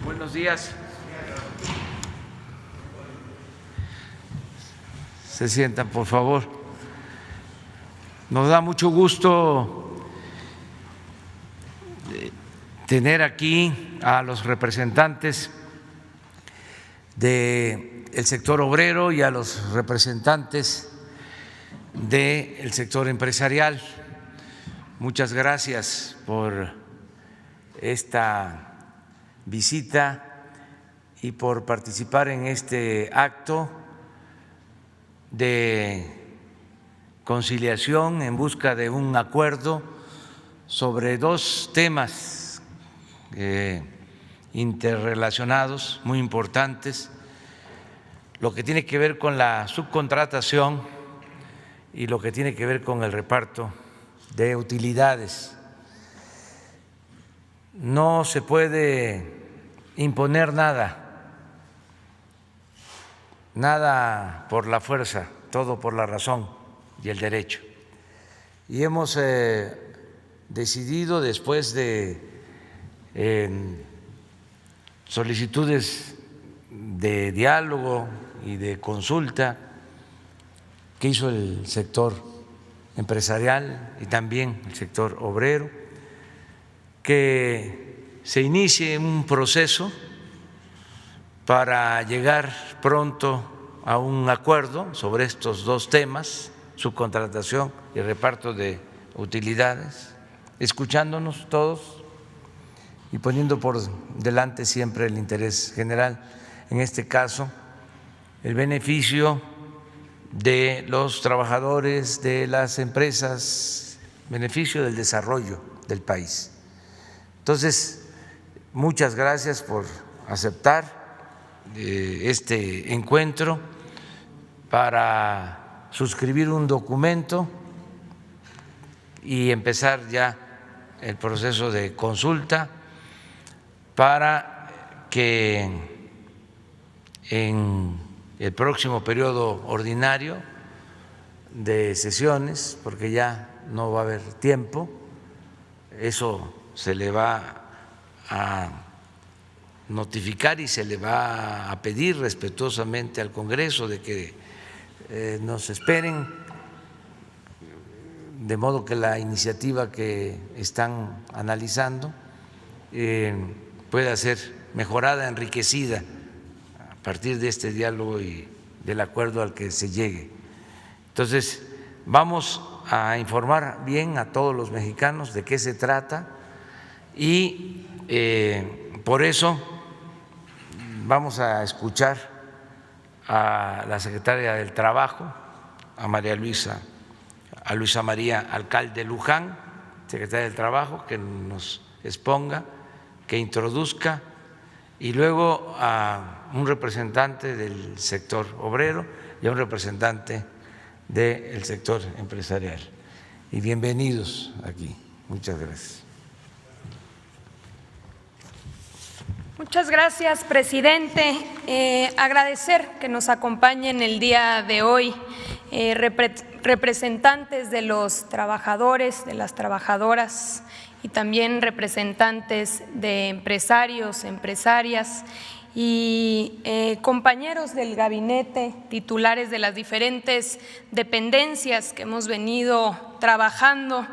Buenos días. Se sientan, por favor. Nos da mucho gusto tener aquí a los representantes del sector obrero y a los representantes del sector empresarial. Muchas gracias por esta visita y por participar en este acto de conciliación en busca de un acuerdo sobre dos temas interrelacionados muy importantes: lo que tiene que ver con la subcontratación y lo que tiene que ver con el reparto de utilidades. No se puede imponer nada por la fuerza, todo por la razón y el derecho. Y hemos decidido, después de solicitudes de diálogo y de consulta que hizo el sector empresarial y también el sector obrero, que se inicie un proceso para llegar pronto a un acuerdo sobre estos dos temas, subcontratación y reparto de utilidades, escuchándonos todos y poniendo por delante siempre el interés general, en este caso el beneficio de los trabajadores, de las empresas, beneficio del desarrollo del país. Entonces, muchas gracias por aceptar este encuentro para suscribir un documento y empezar ya el proceso de consulta para que en el próximo periodo ordinario de sesiones, porque ya no va a haber tiempo, eso se le va a notificar y se le va a pedir respetuosamente al Congreso de que nos esperen, de modo que la iniciativa que están analizando pueda ser mejorada, enriquecida a partir de este diálogo y del acuerdo al que se llegue. Entonces, vamos a informar bien a todos los mexicanos de qué se trata y por eso vamos a escuchar a la secretaria del Trabajo, a Luisa María Alcalde Luján, secretaria del Trabajo, que nos exponga, que introduzca, y luego a un representante del sector obrero y a un representante del sector empresarial. Y bienvenidos aquí. Muchas gracias. Muchas gracias, presidente. Agradecer que nos acompañen el día de hoy representantes de los trabajadores, de las trabajadoras y también representantes de empresarios, empresarias y compañeros del gabinete, titulares de las diferentes dependencias que hemos venido trabajando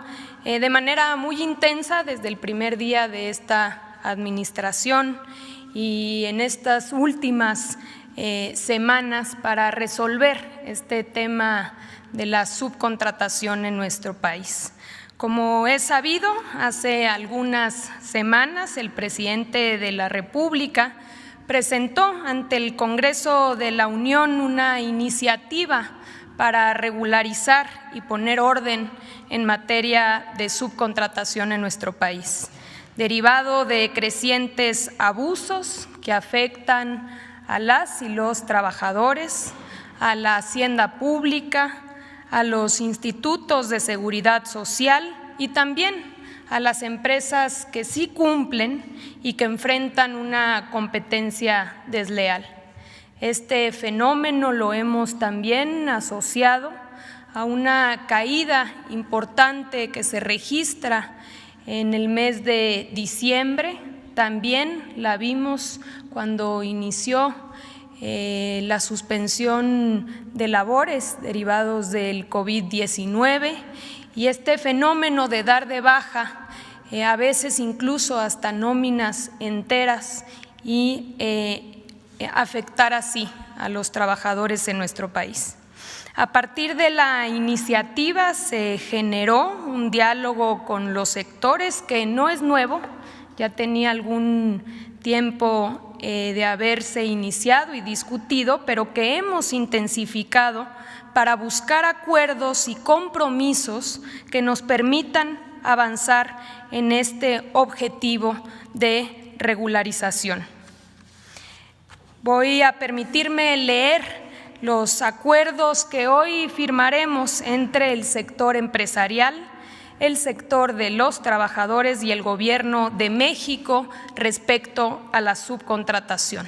de manera muy intensa desde el primer día de esta administración y en estas últimas semanas para resolver este tema de la subcontratación en nuestro país. Como es sabido, hace algunas semanas el presidente de la República presentó ante el Congreso de la Unión una iniciativa para regularizar y poner orden en materia de subcontratación en nuestro país, derivado de crecientes abusos que afectan a las y los trabajadores, a la hacienda pública, a los institutos de seguridad social y también a las empresas que sí cumplen y que enfrentan una competencia desleal. Este fenómeno lo hemos también asociado a una caída importante que se registra en el mes de diciembre también la vimos cuando inició la suspensión de labores derivados del COVID-19 y este fenómeno de dar de baja, a veces incluso hasta nóminas enteras y afectar así a los trabajadores en nuestro país. A partir de la iniciativa se generó un diálogo con los sectores que no es nuevo, ya tenía algún tiempo de haberse iniciado y discutido, pero que hemos intensificado para buscar acuerdos y compromisos que nos permitan avanzar en este objetivo de regularización. Voy a permitirme leer los acuerdos que hoy firmaremos entre el sector empresarial, el sector de los trabajadores y el Gobierno de México respecto a la subcontratación.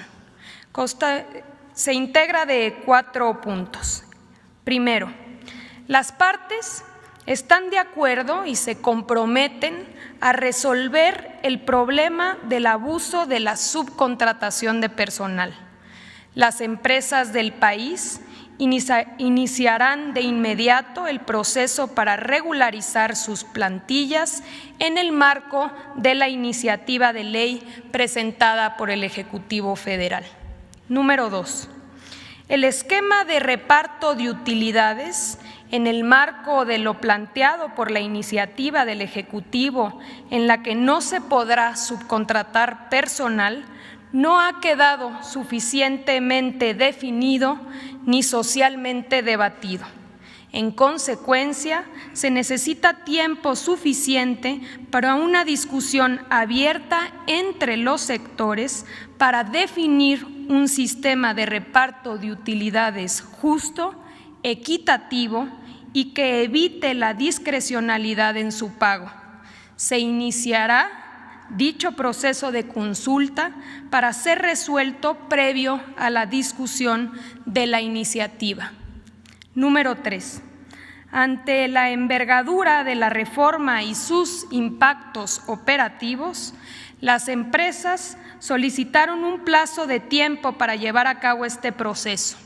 Se integra de 4 puntos. Primero, las partes están de acuerdo y se comprometen a resolver el problema del abuso de la subcontratación de personal. Las empresas del país iniciarán de inmediato el proceso para regularizar sus plantillas en el marco de la iniciativa de ley presentada por el Ejecutivo Federal. Número 2. El esquema de reparto de utilidades en el marco de lo planteado por la iniciativa del Ejecutivo, en la que no se podrá subcontratar personal, no ha quedado suficientemente definido ni socialmente debatido. En consecuencia, se necesita tiempo suficiente para una discusión abierta entre los sectores para definir un sistema de reparto de utilidades justo, equitativo y que evite la discrecionalidad en su pago. Se iniciará dicho proceso de consulta para ser resuelto previo a la discusión de la iniciativa. Número 3. Ante la envergadura de la reforma y sus impactos operativos, las empresas solicitaron un plazo de tiempo para llevar a cabo este proceso.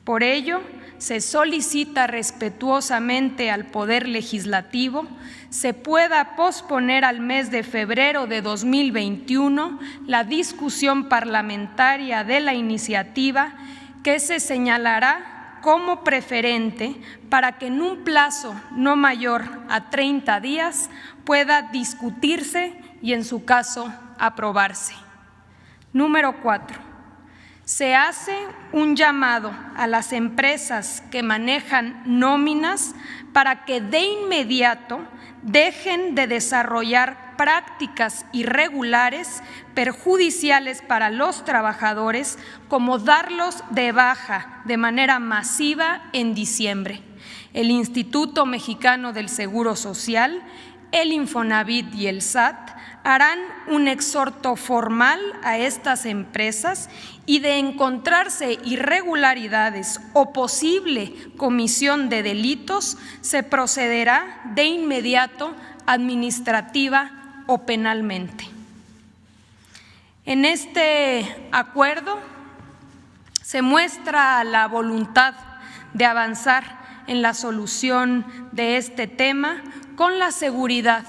Por ello, se solicita respetuosamente al Poder Legislativo se pueda posponer al mes de febrero de 2021 la discusión parlamentaria de la iniciativa que se señalará como preferente para que en un plazo no mayor a 30 días pueda discutirse y en su caso aprobarse. Número 4. Se hace un llamado a las empresas que manejan nóminas para que de inmediato dejen de desarrollar prácticas irregulares perjudiciales para los trabajadores, como darlos de baja de manera masiva en diciembre. El Instituto Mexicano del Seguro Social, el Infonavit y el SAT harán un exhorto formal a estas empresas y de encontrarse irregularidades o posible comisión de delitos, se procederá de inmediato administrativa o penalmente. En este acuerdo se muestra la voluntad de avanzar en la solución de este tema con la seguridad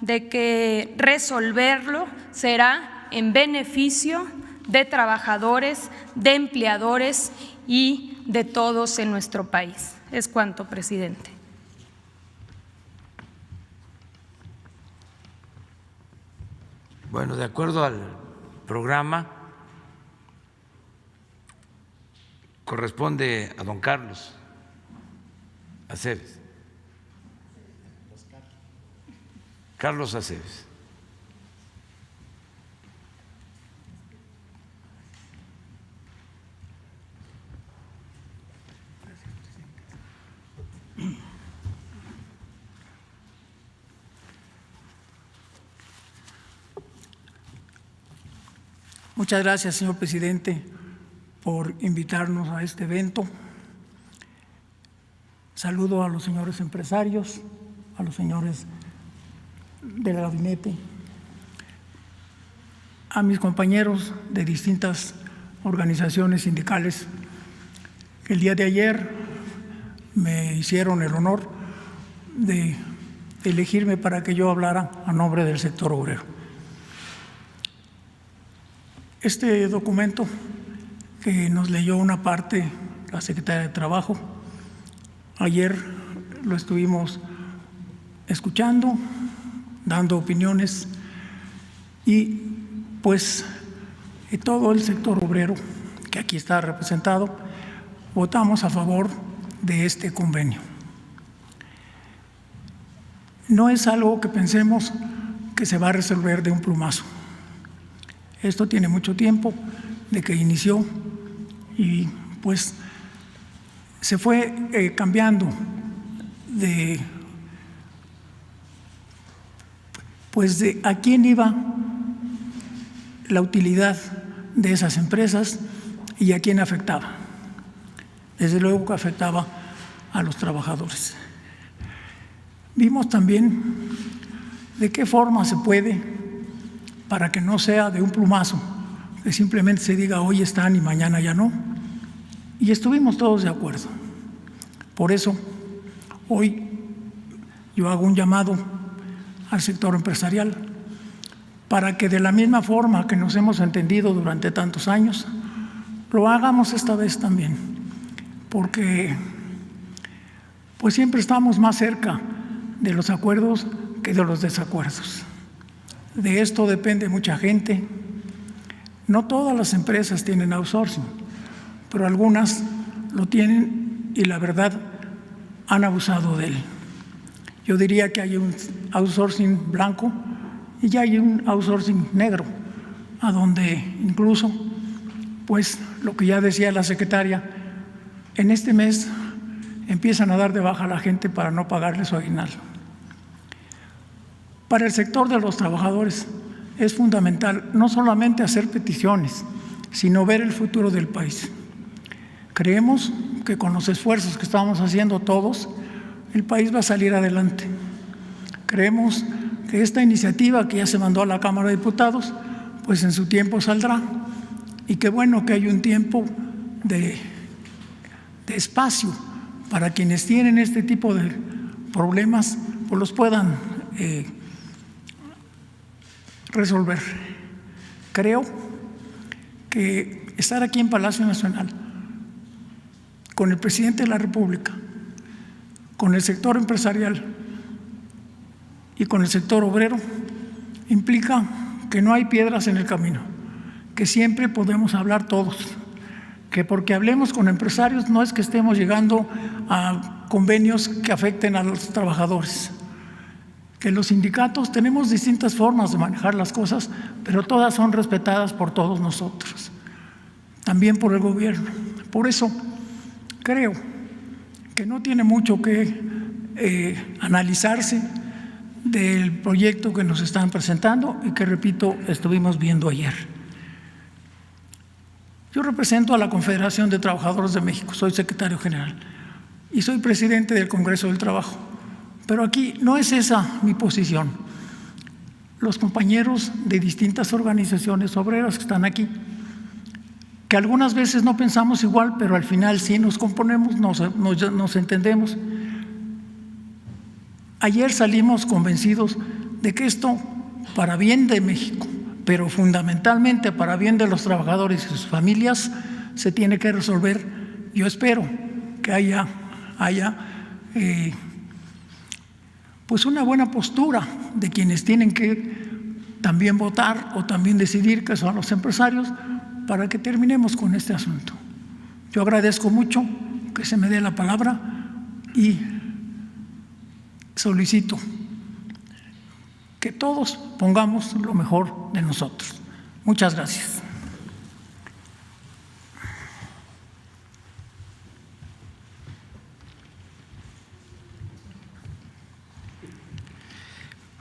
de que resolverlo será en beneficio de trabajadores, de empleadores y de todos en nuestro país. Es cuanto, presidente. Bueno, de acuerdo al programa, corresponde a don Carlos Aceves. Carlos Aceves. Muchas gracias, señor presidente, por invitarnos a este evento. Saludo a los señores empresarios, a los señores del gabinete. a mis compañeros de distintas organizaciones sindicales que el día de ayer me hicieron el honor de elegirme para que yo hablara a nombre del sector obrero. Este documento que nos leyó una parte la secretaria de Trabajo, ayer lo estuvimos escuchando, dando opiniones y pues todo el sector obrero que aquí está representado votamos a favor de este convenio. No es algo que pensemos que se va a resolver de un plumazo. Esto tiene mucho tiempo de que inició y pues se fue cambiando de a quién iba la utilidad de esas empresas y a quién afectaba. Desde luego que afectaba a los trabajadores. Vimos también de qué forma se puede, para que no sea de un plumazo, que simplemente se diga hoy están y mañana ya no, y estuvimos todos de acuerdo. Por eso, hoy yo hago un llamado al sector empresarial para que de la misma forma que nos hemos entendido durante tantos años, lo hagamos esta vez también, porque pues siempre estamos más cerca de los acuerdos que de los desacuerdos. De esto depende mucha gente. No todas las empresas tienen outsourcing, pero algunas lo tienen y la verdad han abusado de él. Yo diría que hay un outsourcing blanco y ya hay un outsourcing negro, a donde incluso, pues lo que ya decía la secretaria, en este mes empiezan a dar de baja a la gente para no pagarle su aguinaldo. Para el sector de los trabajadores es fundamental no solamente hacer peticiones, sino ver el futuro del país. Creemos que con los esfuerzos que estamos haciendo todos, el país va a salir adelante. Creemos que esta iniciativa que ya se mandó a la Cámara de Diputados, pues en su tiempo saldrá, y qué bueno que hay un tiempo de espacio para quienes tienen este tipo de problemas, pues los puedan resolver. Creo que estar aquí en Palacio Nacional con el presidente de la República, con el sector empresarial y con el sector obrero implica que no hay piedras en el camino, que siempre podemos hablar todos, que porque hablemos con empresarios no es que estemos llegando a convenios que afecten a los trabajadores, que los sindicatos tenemos distintas formas de manejar las cosas, pero todas son respetadas por todos nosotros, también por el gobierno. Por eso creo que no tiene mucho que analizarse del proyecto que nos están presentando y que, repito, estuvimos viendo ayer. Yo represento a la Confederación de Trabajadores de México, soy secretario general y soy presidente del Congreso del Trabajo. Pero aquí no es esa mi posición. Los compañeros de distintas organizaciones obreras que están aquí, que algunas veces no pensamos igual, pero al final sí nos componemos, nos entendemos. Ayer salimos convencidos de que esto, para bien de México, pero fundamentalmente para bien de los trabajadores y sus familias, se tiene que resolver. Yo espero que haya pues una buena postura de quienes tienen que también votar o también decidir, que son los empresarios, para que terminemos con este asunto. Yo agradezco mucho que se me dé la palabra y solicito que todos pongamos lo mejor de nosotros. Muchas gracias.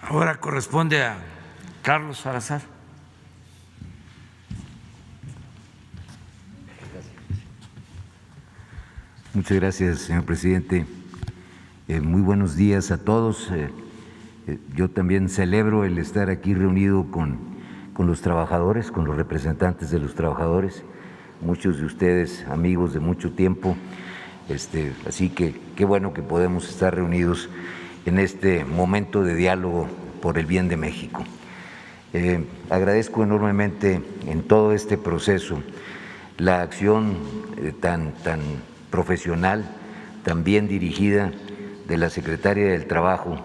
Ahora corresponde a Carlos Salazar. Muchas gracias, señor presidente. Muy buenos días a todos. Yo también celebro el estar aquí reunido con con los trabajadores, con los representantes de los trabajadores, muchos de ustedes amigos de mucho tiempo, así que qué bueno que podemos estar reunidos en este momento de diálogo por el bien de México. Agradezco enormemente en todo este proceso la acción tan profesional, tan bien dirigida de la Secretaria del Trabajo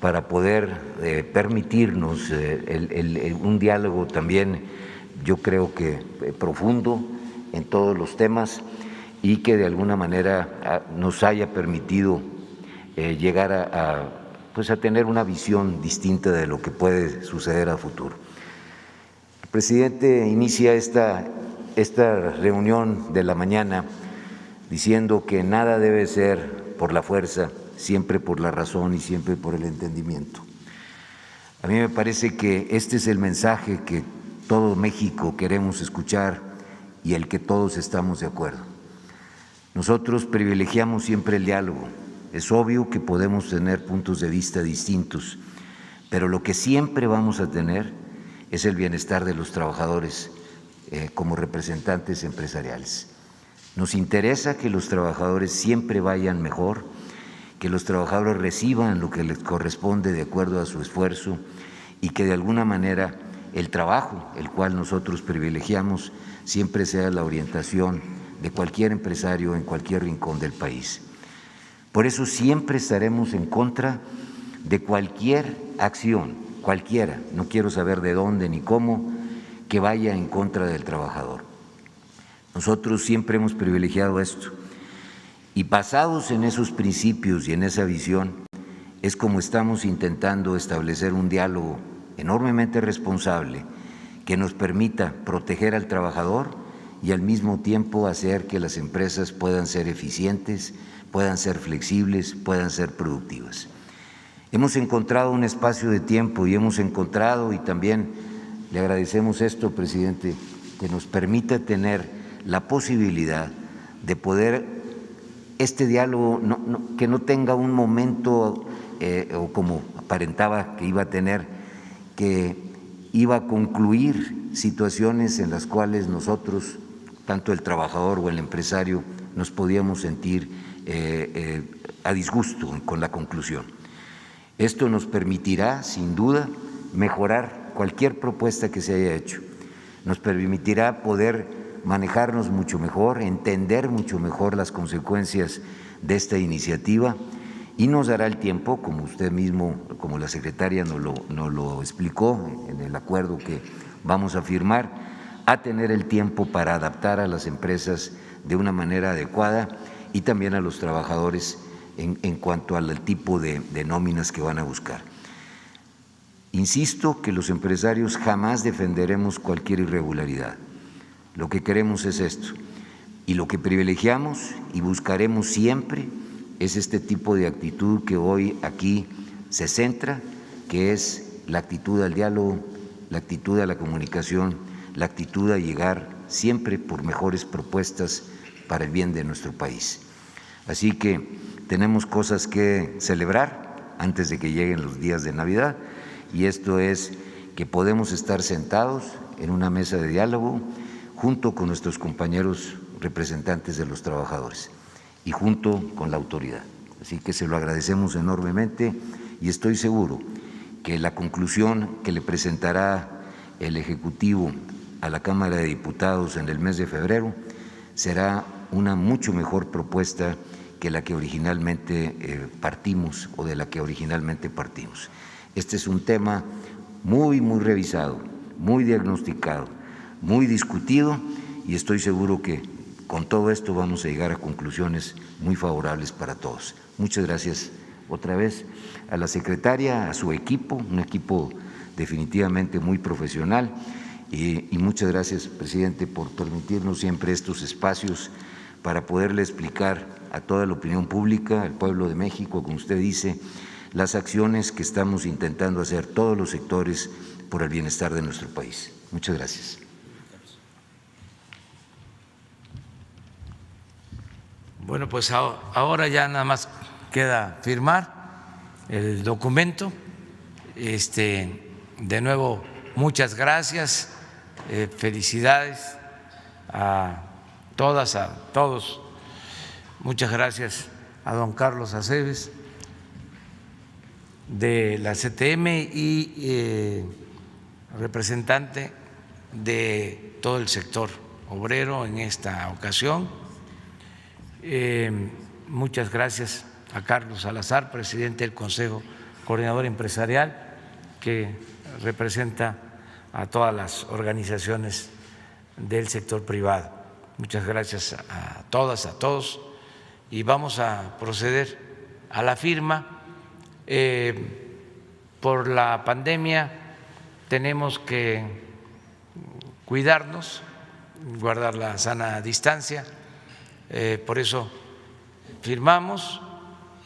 para poder permitirnos un diálogo también, yo creo que profundo en todos los temas y que de alguna manera nos haya permitido llegar a tener una visión distinta de lo que puede suceder a futuro. El presidente inicia esta reunión de la mañana diciendo que nada debe ser por la fuerza, siempre por la razón y siempre por el entendimiento. A mí me parece que este es el mensaje que todo México queremos escuchar y el que todos estamos de acuerdo. Nosotros privilegiamos siempre el diálogo. Es obvio que podemos tener puntos de vista distintos, pero lo que siempre vamos a tener es el bienestar de los trabajadores como representantes empresariales. Nos interesa que los trabajadores siempre vayan mejor, que los trabajadores reciban lo que les corresponde de acuerdo a su esfuerzo y que de alguna manera el trabajo, el cual nosotros privilegiamos, siempre sea la orientación de cualquier empresario en cualquier rincón del país. Por eso siempre estaremos en contra de cualquier acción, cualquiera, no quiero saber de dónde ni cómo, que vaya en contra del trabajador. Nosotros siempre hemos privilegiado esto y basados en esos principios y en esa visión es como estamos intentando establecer un diálogo enormemente responsable que nos permita proteger al trabajador y al mismo tiempo hacer que las empresas puedan ser eficientes, puedan ser flexibles, puedan ser productivas. Hemos encontrado un espacio de tiempo y hemos encontrado, y también le agradecemos esto, presidente, que nos permita tener la posibilidad de poder este diálogo que no tenga un momento o como aparentaba que iba a tener, que iba a concluir situaciones en las cuales nosotros, tanto el trabajador o el empresario, nos podíamos sentir a disgusto con la conclusión. Esto nos permitirá, sin duda, mejorar cualquier propuesta que se haya hecho. Nos permitirá poder manejarnos mucho mejor, entender mucho mejor las consecuencias de esta iniciativa y nos dará el tiempo, como usted mismo, como la secretaria nos lo explicó en el acuerdo que vamos a firmar, a tener el tiempo para adaptar a las empresas de una manera adecuada y también a los trabajadores en cuanto al tipo de nóminas que van a buscar. Insisto que los empresarios jamás defenderemos cualquier irregularidad. Lo que queremos es esto y lo que privilegiamos y buscaremos siempre es este tipo de actitud que hoy aquí se centra, que es la actitud al diálogo, la actitud a la comunicación, la actitud a llegar siempre por mejores propuestas para el bien de nuestro país. Así que tenemos cosas que celebrar antes de que lleguen los días de Navidad y esto es que podemos estar sentados en una mesa de diálogo junto con nuestros compañeros representantes de los trabajadores y junto con la autoridad. Así que se lo agradecemos enormemente y estoy seguro que la conclusión que le presentará el Ejecutivo a la Cámara de Diputados en el mes de febrero será una mucho mejor propuesta que la que originalmente partimos o de la que originalmente partimos. Este es un tema muy revisado, muy diagnosticado, muy discutido y estoy seguro que con todo esto vamos a llegar a conclusiones muy favorables para todos. Muchas gracias otra vez a la secretaria, a su equipo, un equipo definitivamente muy profesional y muchas gracias, presidente, por permitirnos siempre estos espacios para poderle explicar a toda la opinión pública, al pueblo de México, como usted dice, las acciones que estamos intentando hacer todos los sectores por el bienestar de nuestro país. Muchas gracias. Bueno, pues ahora ya nada más queda firmar el documento. De nuevo muchas gracias, felicidades a todas, a todos. Muchas gracias a don Carlos Aceves de la CTM y representante de todo el sector obrero en esta ocasión. Muchas gracias a Carlos Salazar, presidente del Consejo Coordinador Empresarial, que representa a todas las organizaciones del sector privado. Muchas gracias a todas, a todos, y vamos a proceder a la firma. Por la pandemia tenemos que cuidarnos, guardar la sana distancia, por eso firmamos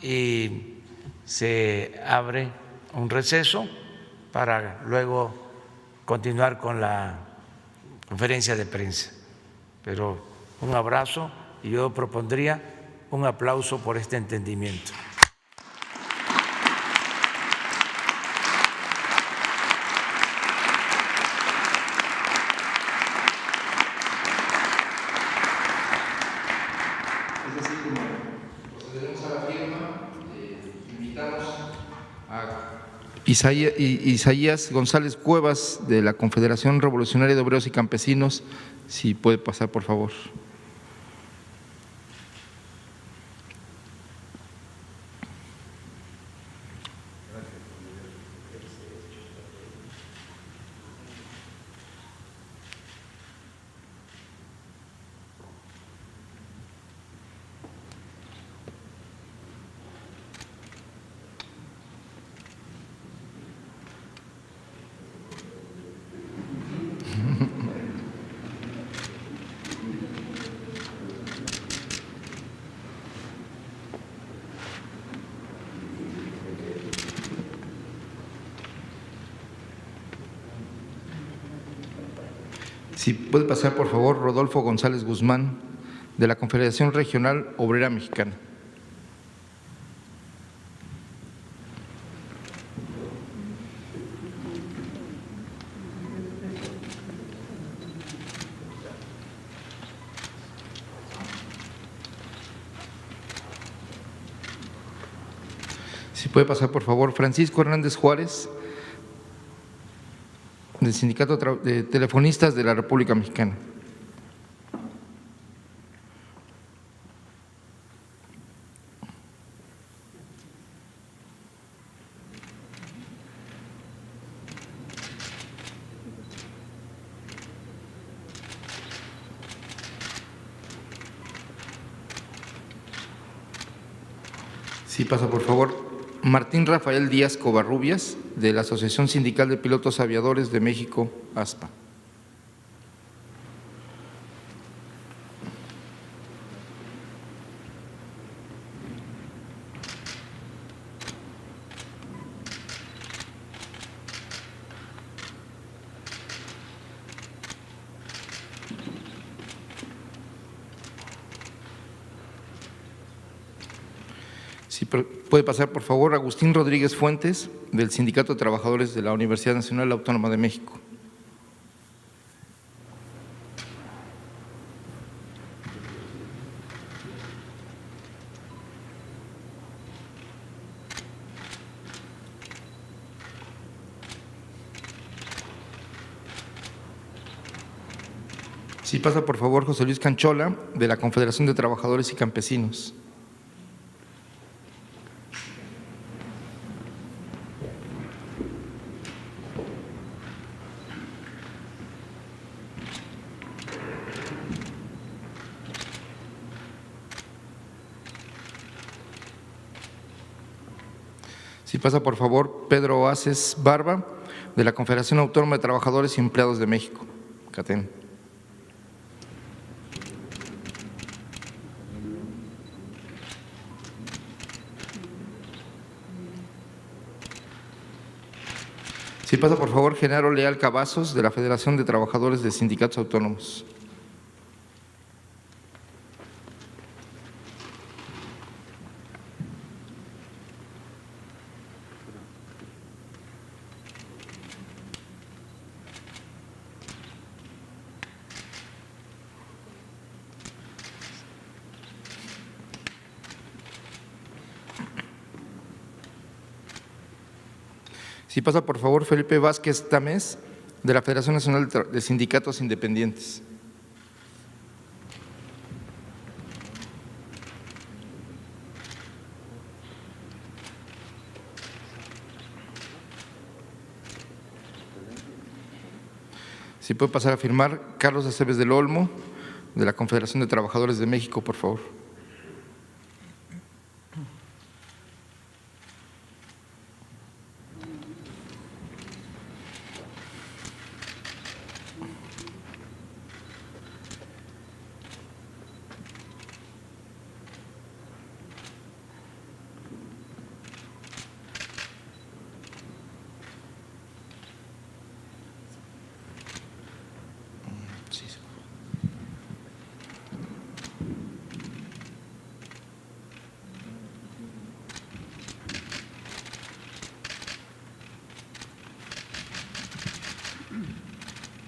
y se abre un receso para luego continuar con la conferencia de prensa. Pero un abrazo, y yo propondría un aplauso por este entendimiento. Isaías González Cuevas, de la Confederación Revolucionaria de Obreros y Campesinos, si puede pasar, por favor. Si puede pasar, por favor, Rodolfo González Guzmán, de la Confederación Regional Obrera Mexicana. Si puede pasar, por favor, Francisco Hernández Juárez, del Sindicato de Telefonistas de la República Mexicana. Sí, pasa, por favor, Martín Rafael Díaz Covarrubias, de la Asociación Sindical de Pilotos Aviadores de México, ASPA. Si puede pasar, por favor, Agustín Rodríguez Fuentes, del Sindicato de Trabajadores de la Universidad Nacional Autónoma de México. Si pasa, por favor, José Luis Canchola, de la Confederación de Trabajadores y Campesinos. Si pasa, por favor, Pedro Oases Barba, de la Confederación Autónoma de Trabajadores y Empleados de México, CATEM. Si pasa, por favor, Genaro Leal Cavazos, de la Federación de Trabajadores de Sindicatos Autónomos. Si pasa, por favor, Felipe Vázquez Tamés, de la Federación Nacional de Sindicatos Independientes. Si puede pasar a firmar Carlos Aceves del Olmo, de la Confederación de Trabajadores de México, por favor.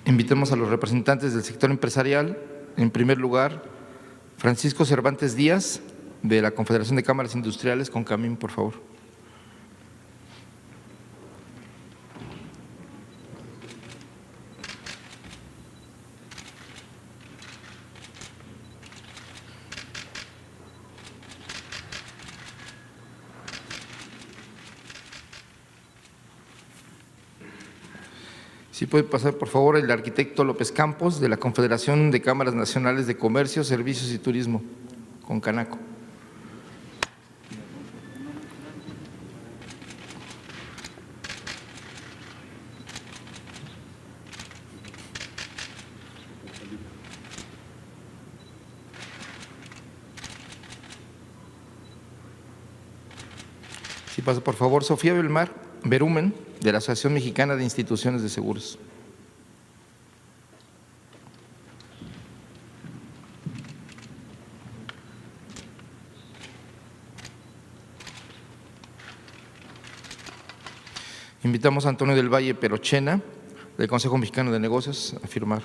Invitemos a los representantes del sector empresarial. En primer lugar, Francisco Cervantes Díaz, de la Confederación de Cámaras Industriales, con Camín, por favor. Si puede pasar, por favor, el arquitecto López Campos, de la Confederación de Cámaras Nacionales de Comercio, Servicios y Turismo, con Canaco. Si pasa, por favor, Sofía Belmar Berumen, de la Asociación Mexicana de Instituciones de Seguros. Invitamos a Antonio del Valle Perochena, del Consejo Mexicano de Negocios, a firmar.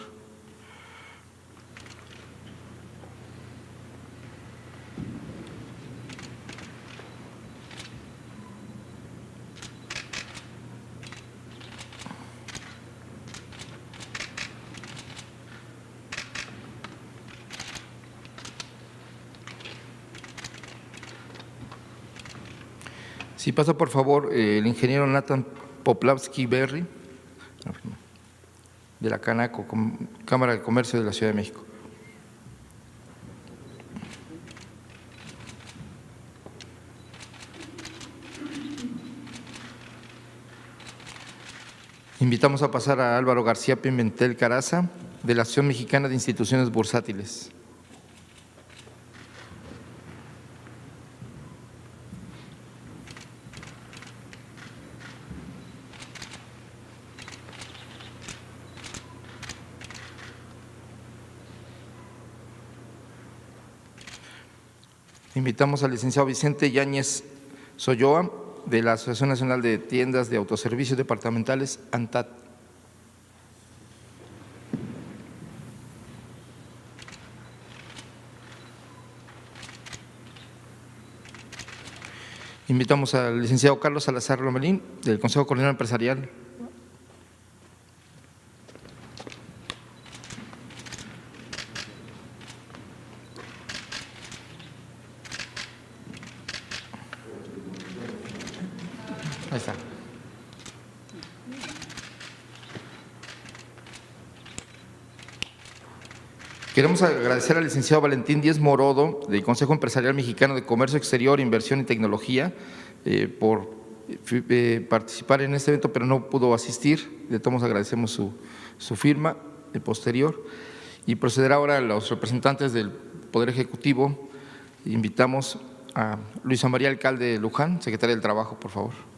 Si pasa, por favor, el ingeniero Nathan Poplavsky Berry, de la Canaco, Cámara de Comercio de la Ciudad de México. Invitamos a pasar a Álvaro García Pimentel Caraza, de la Asociación Mexicana de Instituciones Bursátiles. Invitamos al licenciado Vicente Yáñez Soyoa, de la Asociación Nacional de Tiendas de Autoservicios Departamentales, ANTAD. Invitamos al licenciado Carlos Salazar Lomelín, del Consejo Coordinador Empresarial. Ahí está. Queremos agradecer al licenciado Valentín Díez Morodo, del Consejo Empresarial Mexicano de Comercio Exterior, Inversión y Tecnología, por participar en este evento, pero no pudo asistir. De todos modos, agradecemos su firma posterior. Y procederá ahora a los representantes del Poder Ejecutivo. Invitamos a Luisa María Alcalde Luján, secretaria del Trabajo, por favor.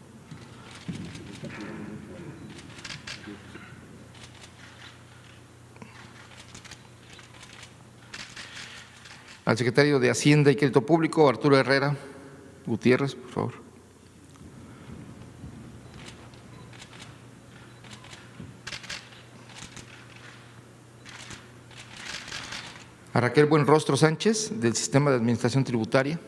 Al secretario de Hacienda y Crédito Público, Arturo Herrera Gutiérrez, por favor. A Raquel Buenrostro Sánchez, del Sistema de Administración Tributaria.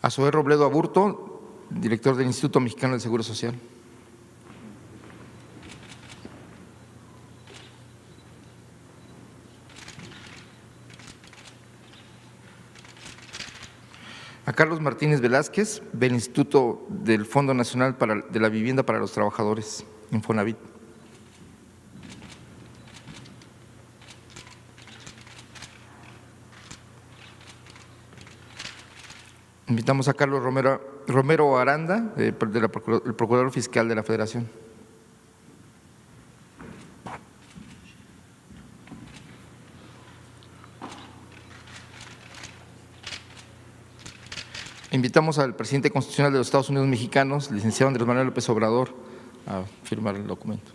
A Zoé Robledo Aburto, director del Instituto Mexicano del Seguro Social. A Carlos Martínez Velázquez, del Instituto del Fondo Nacional de la Vivienda para los Trabajadores, Infonavit. Invitamos a Carlos Romero Aranda, el Procurador Fiscal de la Federación. Invitamos al presidente constitucional de los Estados Unidos mexicanos, licenciado Andrés Manuel López Obrador, a firmar el documento.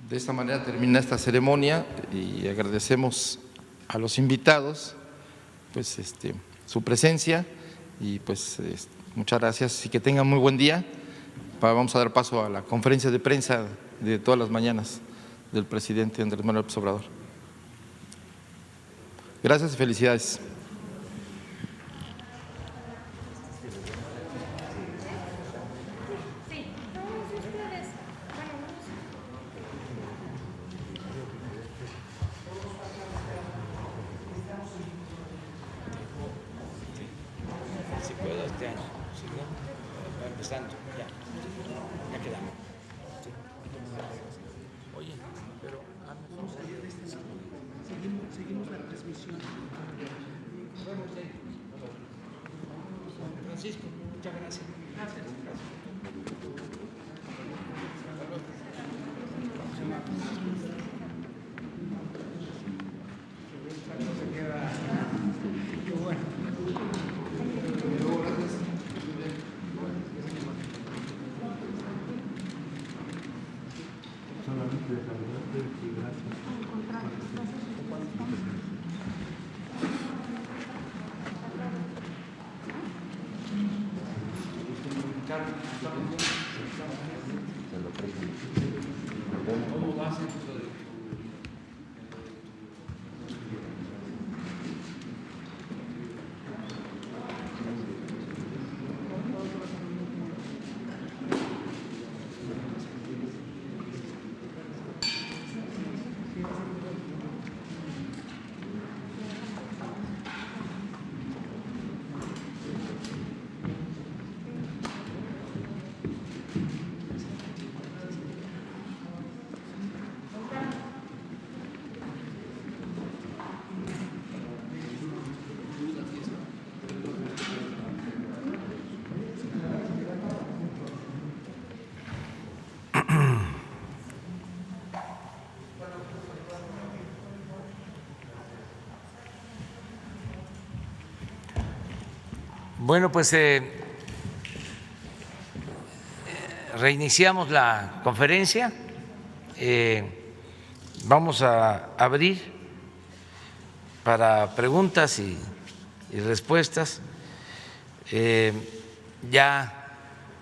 De esta manera termina esta ceremonia y agradecemos a los invitados pues, su presencia y pues muchas gracias y que tengan muy buen día. Vamos a dar paso a la conferencia de prensa de todas las mañanas del presidente Andrés Manuel López Obrador. Gracias y felicidades. Francisco, muchas gracias. Bueno, pues reiniciamos la conferencia. Vamos a abrir para preguntas y respuestas. Ya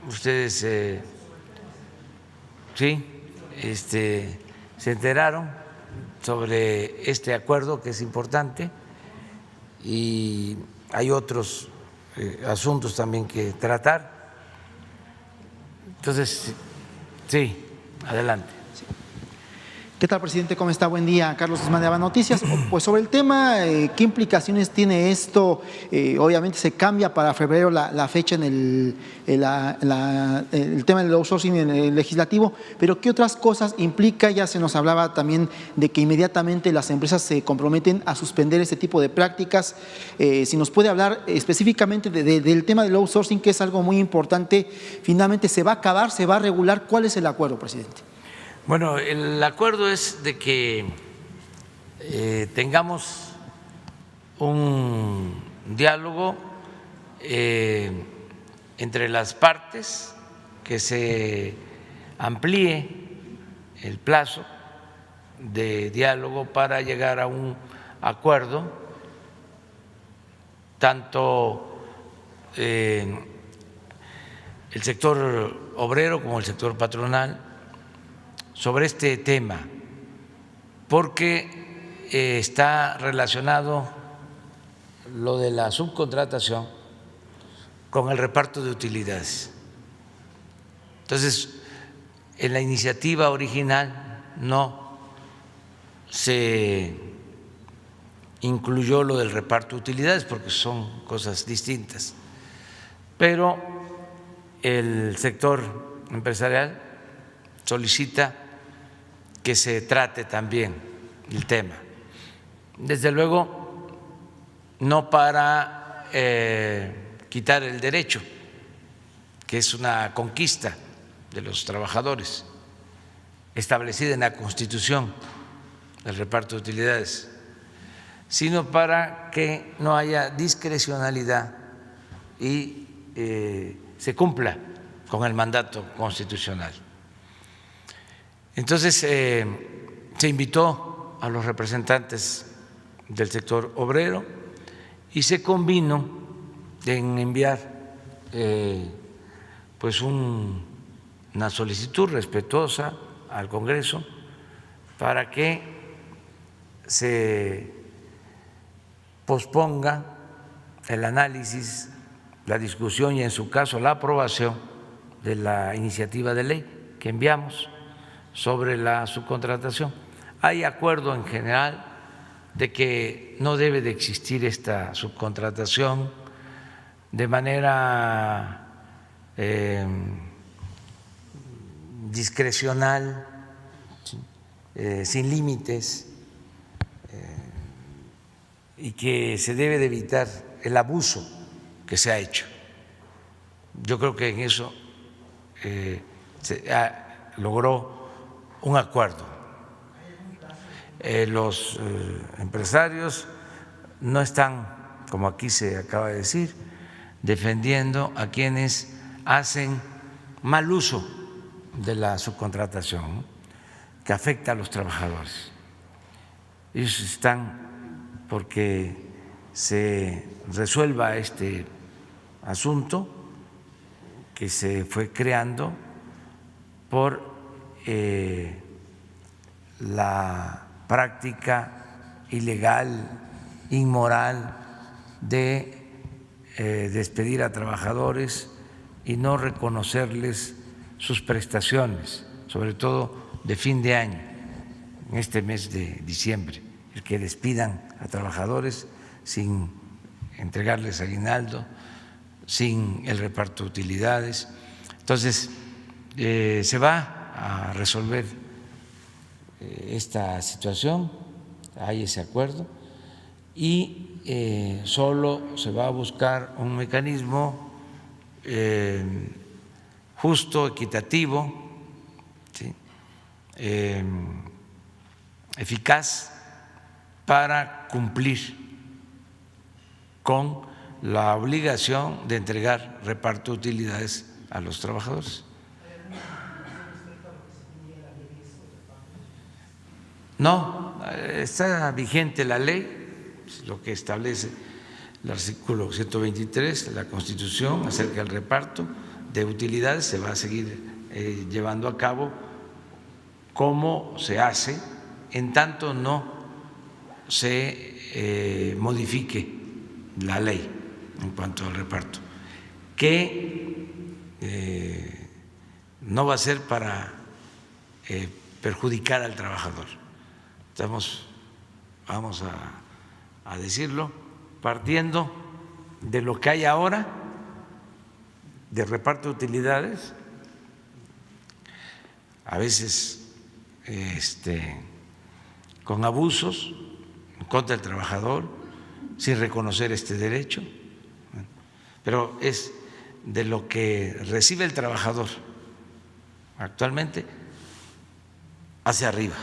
ustedes se enteraron sobre este acuerdo que es importante y hay otros asuntos también que tratar. Entonces, sí, adelante. ¿Qué tal, presidente? ¿Cómo está? Buen día. Carlos Guzmán de Aba Noticias. Pues sobre el tema, ¿qué implicaciones tiene esto? Obviamente se cambia para febrero la fecha en el tema del outsourcing en el legislativo, pero ¿qué otras cosas implica? Ya se nos hablaba también de que inmediatamente las empresas se comprometen a suspender este tipo de prácticas. Si nos puede hablar específicamente del tema del outsourcing, que es algo muy importante, finalmente ¿se va a acabar, se va a regular? ¿Cuál es el acuerdo, presidente? Bueno, el acuerdo es de que tengamos un diálogo entre las partes, que se amplíe el plazo de diálogo para llegar a un acuerdo, tanto el sector obrero como el sector patronal, sobre este tema, porque está relacionado lo de la subcontratación con el reparto de utilidades. Entonces, en la iniciativa original no se incluyó lo del reparto de utilidades porque son cosas distintas, pero el sector empresarial solicita que se trate también el tema. Desde luego, no para quitar el derecho, que es una conquista de los trabajadores, establecida en la Constitución, el reparto de utilidades, sino para que no haya discrecionalidad y se cumpla con el mandato constitucional. Entonces, se invitó a los representantes del sector obrero y se convino en enviar pues una solicitud respetuosa al Congreso para que se posponga el análisis, la discusión y, en su caso, la aprobación de la iniciativa de ley que enviamos sobre la subcontratación. Hay acuerdo en general de que no debe de existir esta subcontratación de manera discrecional, sin límites, y que se debe de evitar el abuso que se ha hecho. Yo creo que en eso se logró un acuerdo. Los empresarios no están, como aquí se acaba de decir, defendiendo a quienes hacen mal uso de la subcontratación, que afecta a los trabajadores. Ellos están porque se resuelva este asunto que se fue creando por la práctica ilegal, inmoral de despedir a trabajadores y no reconocerles sus prestaciones, sobre todo de fin de año, en este mes de diciembre, el que despidan a trabajadores sin entregarles aguinaldo, sin el reparto de utilidades. Entonces, se va a resolver esta situación, hay ese acuerdo, y solo se va a buscar un mecanismo justo, equitativo, ¿sí? Eficaz para cumplir con la obligación de entregar reparto de utilidades a los trabajadores. No, está vigente la ley, lo que establece el artículo 123 de la Constitución acerca del reparto de utilidades se va a seguir llevando a cabo como se hace, en tanto no se modifique la ley en cuanto al reparto, que no va a ser para perjudicar al trabajador. Vamos a decirlo, partiendo de lo que hay ahora de reparto de utilidades, a veces con abusos en contra del trabajador, sin reconocer este derecho, pero es de lo que recibe el trabajador actualmente hacia arriba,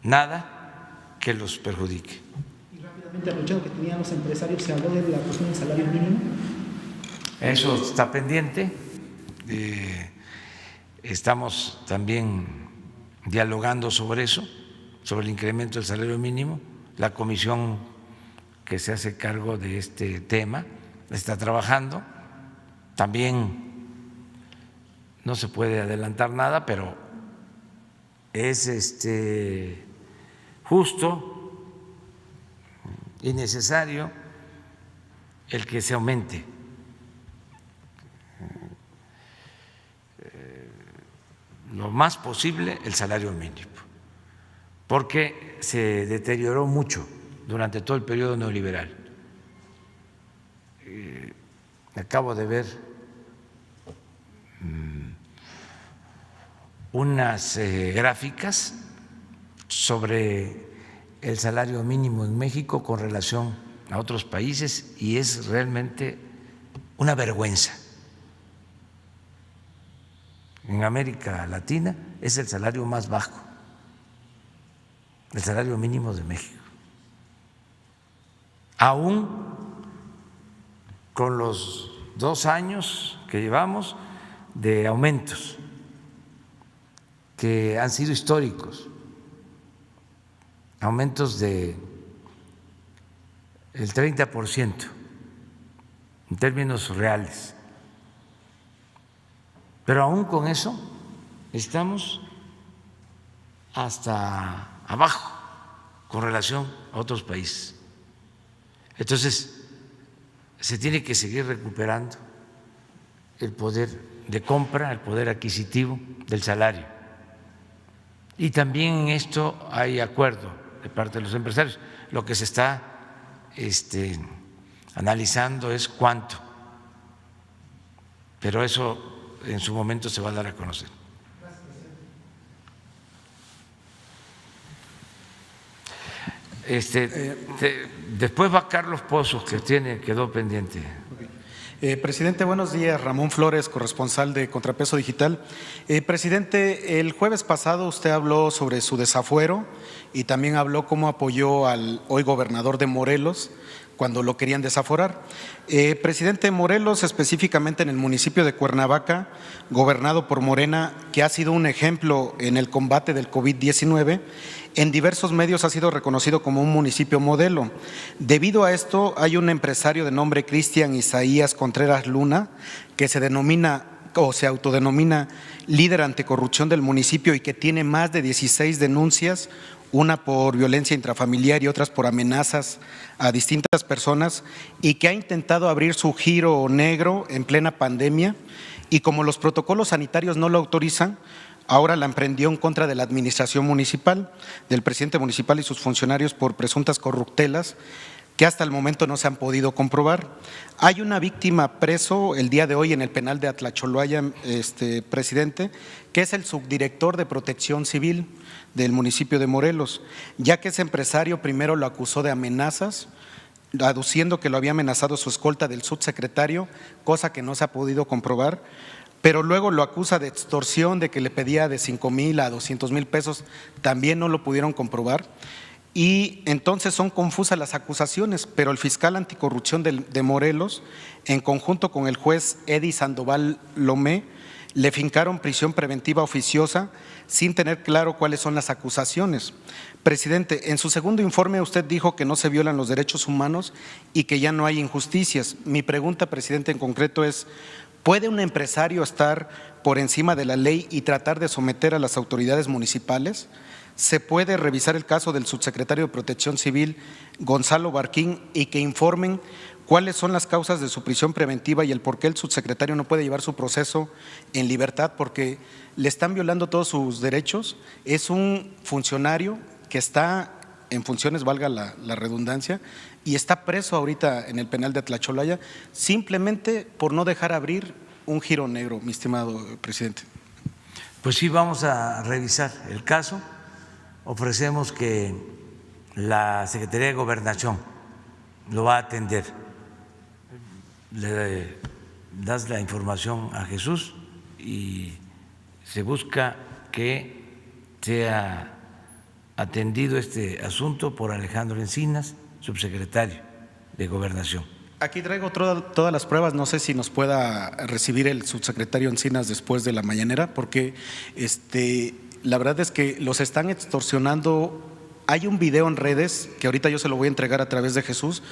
nada que los perjudique. Y rápidamente, aprovechando que tenían los empresarios, se habló de la cuestión del salario mínimo. Eso está pendiente. Estamos también dialogando sobre eso, sobre el incremento del salario mínimo. La comisión que se hace cargo de este tema está trabajando. También no se puede adelantar nada, pero es justo y necesario el que se aumente lo más posible el salario mínimo, porque se deterioró mucho durante todo el periodo neoliberal. Acabo de ver unas gráficas sobre el salario mínimo en México con relación a otros países y es realmente una vergüenza. En América Latina es el salario más bajo, el salario mínimo de México. Aún con los 2 años que llevamos de aumentos que han sido históricos, aumentos de el 30% en términos reales. Pero aún con eso estamos hasta abajo con relación a otros países. Entonces, se tiene que seguir recuperando el poder de compra, el poder adquisitivo del salario. Y también en esto hay acuerdo de parte de los empresarios. Lo que se está analizando es cuánto, pero eso en su momento se va a dar a conocer. Después va Carlos Pozos, que quedó pendiente. Presidente, buenos días. Ramón Flores, corresponsal de Contrapeso Digital. Presidente, el jueves pasado usted habló sobre su desafuero y también habló cómo apoyó al hoy gobernador de Morelos cuando lo querían desaforar. Presidente, Morelos, específicamente en el municipio de Cuernavaca, gobernado por Morena, que ha sido un ejemplo en el combate del COVID-19, en diversos medios ha sido reconocido como un municipio modelo. Debido a esto, hay un empresario de nombre Cristian Isaías Contreras Luna, que se denomina o se autodenomina líder anticorrupción del municipio y que tiene más de 16 denuncias, una por violencia intrafamiliar y otras por amenazas a distintas personas, y que ha intentado abrir su giro negro en plena pandemia, y como los protocolos sanitarios no lo autorizan, ahora la emprendió en contra de la administración municipal, del presidente municipal y sus funcionarios por presuntas corruptelas que hasta el momento no se han podido comprobar. Hay una víctima preso el día de hoy en el penal de Atlacholoaya, presidente, que es el subdirector de Protección Civil del municipio de Morelos, ya que ese empresario primero lo acusó de amenazas, aduciendo que lo había amenazado su escolta del subsecretario, cosa que no se ha podido comprobar, pero luego lo acusa de extorsión, de que le pedía de 5,000 a 200,000 pesos, también no lo pudieron comprobar. Y entonces son confusas las acusaciones, pero el fiscal anticorrupción de Morelos, en conjunto con el juez Eddie Sandoval Lomé, le fincaron prisión preventiva oficiosa sin tener claro cuáles son las acusaciones. Presidente, en su segundo informe usted dijo que no se violan los derechos humanos y que ya no hay injusticias. Mi pregunta, presidente, en concreto es: ¿puede un empresario estar por encima de la ley y tratar de someter a las autoridades municipales? ¿Se puede revisar el caso del subsecretario de Protección Civil, Gonzalo Barquín, y que informen ¿Cuáles son las causas de su prisión preventiva y el por qué el subsecretario no puede llevar su proceso en libertad? Porque le están violando todos sus derechos. Es un funcionario que está en funciones, valga la redundancia, y está preso ahorita en el penal de Tlacholaya simplemente por no dejar abrir un giro negro, mi estimado presidente. Pues sí, vamos a revisar el caso. Ofrecemos que la Secretaría de Gobernación lo va a atender. Le das la información a Jesús y se busca que sea atendido este asunto por Alejandro Encinas, subsecretario de Gobernación. Aquí traigo todas las pruebas, no sé si nos pueda recibir el subsecretario Encinas después de la mañanera, porque la verdad es que los están extorsionando. Hay un video en redes, que ahorita yo se lo voy a entregar a través de Jesús,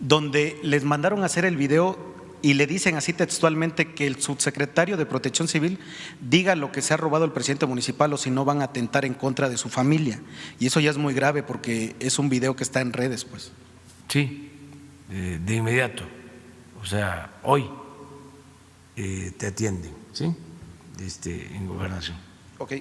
donde les mandaron a hacer el video y le dicen así textualmente que el subsecretario de Protección Civil diga lo que se ha robado el presidente municipal o si no van a atentar en contra de su familia. Y eso ya es muy grave porque es un video que está en redes, pues. Sí, de inmediato, o sea, hoy te atienden, ¿sí? En Gobernación. Ok.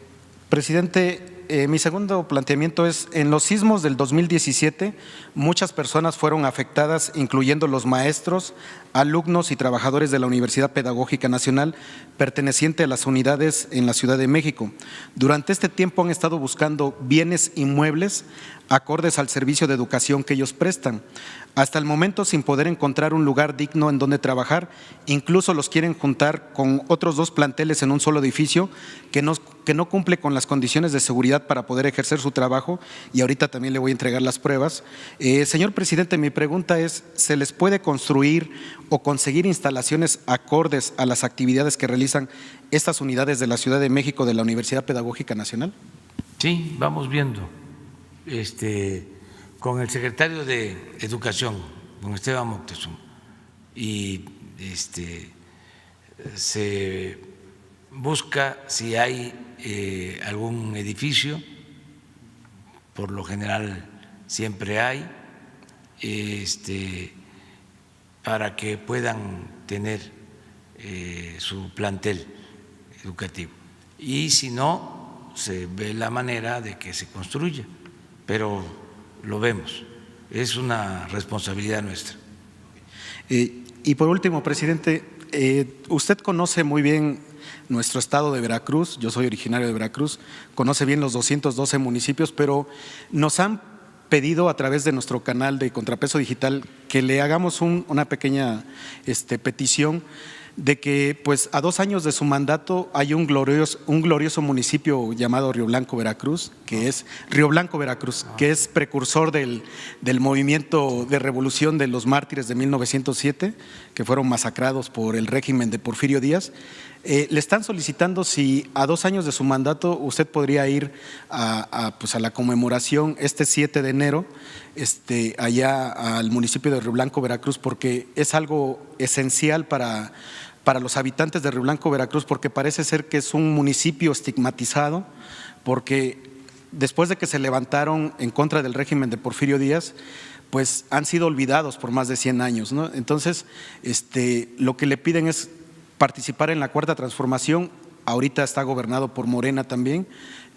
Presidente, mi segundo planteamiento es, en los sismos del 2017, muchas personas fueron afectadas, incluyendo los maestros, alumnos y trabajadores de la Universidad Pedagógica Nacional, perteneciente a las unidades en la Ciudad de México. Durante este tiempo han estado buscando bienes inmuebles acordes al servicio de educación que ellos prestan. Hasta el momento, sin poder encontrar un lugar digno en donde trabajar, incluso los quieren juntar con otros 2 planteles en un solo edificio que no cumple con las condiciones de seguridad para poder ejercer su trabajo, y ahorita también le voy a entregar las pruebas. Señor presidente, mi pregunta es, ¿se les puede construir o conseguir instalaciones acordes a las actividades que realizan estas unidades de la Ciudad de México de la Universidad Pedagógica Nacional? Sí, vamos viendo. Con el secretario de Educación, con Esteban Moctezuma, y se busca si hay algún edificio, por lo general siempre hay, para que puedan tener su plantel educativo. Y si no, se ve la manera de que se construya, pero lo vemos, es una responsabilidad nuestra. Y por último, presidente, usted conoce muy bien nuestro estado de Veracruz, yo soy originario de Veracruz, conoce bien los 212 municipios, pero nos han pedido a través de nuestro canal de Contrapeso Digital que le hagamos una pequeña petición de que pues a 2 años de su mandato hay un glorioso municipio llamado Río Blanco, Veracruz, que es que es precursor del movimiento de revolución de los mártires de 1907, que fueron masacrados por el régimen de Porfirio Díaz. Le están solicitando si a 2 años de su mandato usted podría ir a la conmemoración este 7 de enero allá al municipio de Río Blanco, Veracruz, porque es algo esencial para los habitantes de Río Blanco, Veracruz, porque parece ser que es un municipio estigmatizado, porque después de que se levantaron en contra del régimen de Porfirio Díaz, pues han sido olvidados por más de 100 años, ¿no? Entonces, lo que le piden es participar en la Cuarta Transformación. Ahorita está gobernado por Morena también,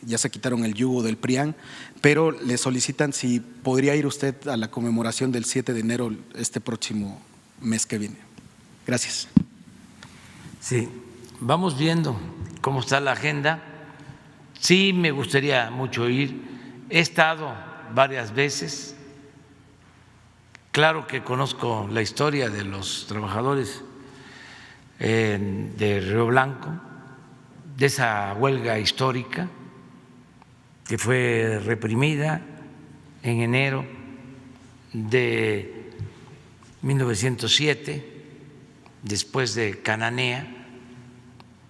ya se quitaron el yugo del PRIAN, pero le solicitan si podría ir usted a la conmemoración del 7 de enero este próximo mes que viene. Gracias. Sí, vamos viendo cómo está la agenda. Sí, me gustaría mucho ir. He estado varias veces. Claro que conozco la historia de los trabajadores de Río Blanco, de esa huelga histórica que fue reprimida en enero de 1907, después de Cananea.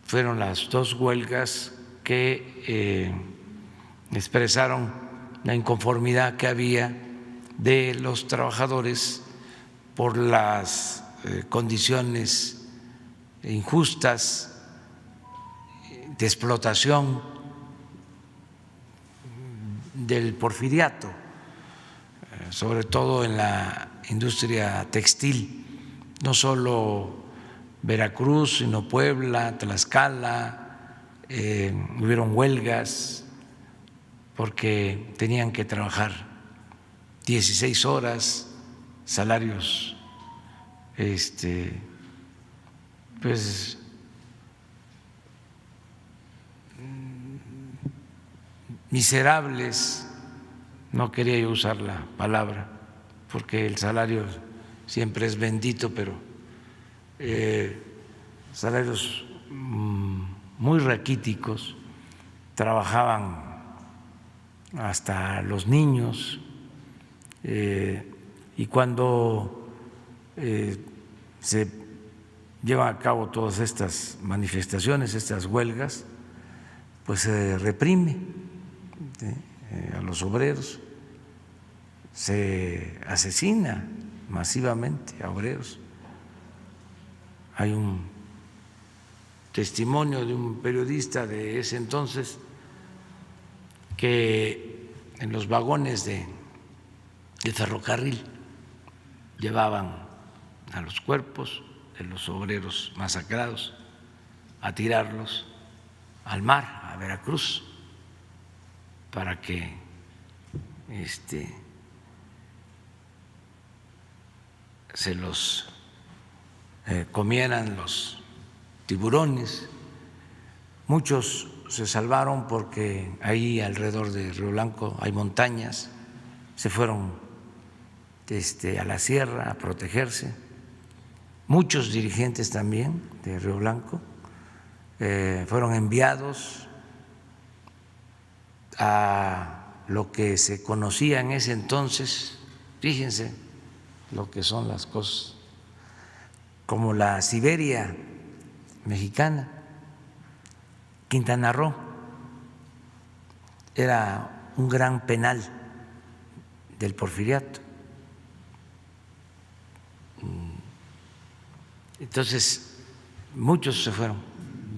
Fueron las 2 huelgas que expresaron la inconformidad que había de los trabajadores por las condiciones injustas de explotación del porfiriato, sobre todo en la industria textil no solo Veracruz, sino Puebla, Tlaxcala, hubieron huelgas porque tenían que trabajar 16 horas, salarios pues miserables, no quería yo usar la palabra porque el salario siempre es bendito, pero salarios muy raquíticos, trabajaban hasta los niños, y cuando se llevan a cabo todas estas manifestaciones, estas huelgas, pues se reprime a los obreros, se asesina masivamente a obreros. Hay un testimonio de un periodista de ese entonces que en los vagones de ferrocarril llevaban a los cuerpos de los obreros masacrados a tirarlos al mar, a Veracruz, para que se los comieran los tiburones. Muchos se salvaron porque ahí alrededor de Río Blanco hay montañas, se fueron a la sierra a protegerse. Muchos dirigentes también de Río Blanco fueron enviados a lo que se conocía en ese entonces, fíjense lo que son las cosas, como la Siberia mexicana. Quintana Roo era un gran penal del Porfiriato. Entonces, muchos se fueron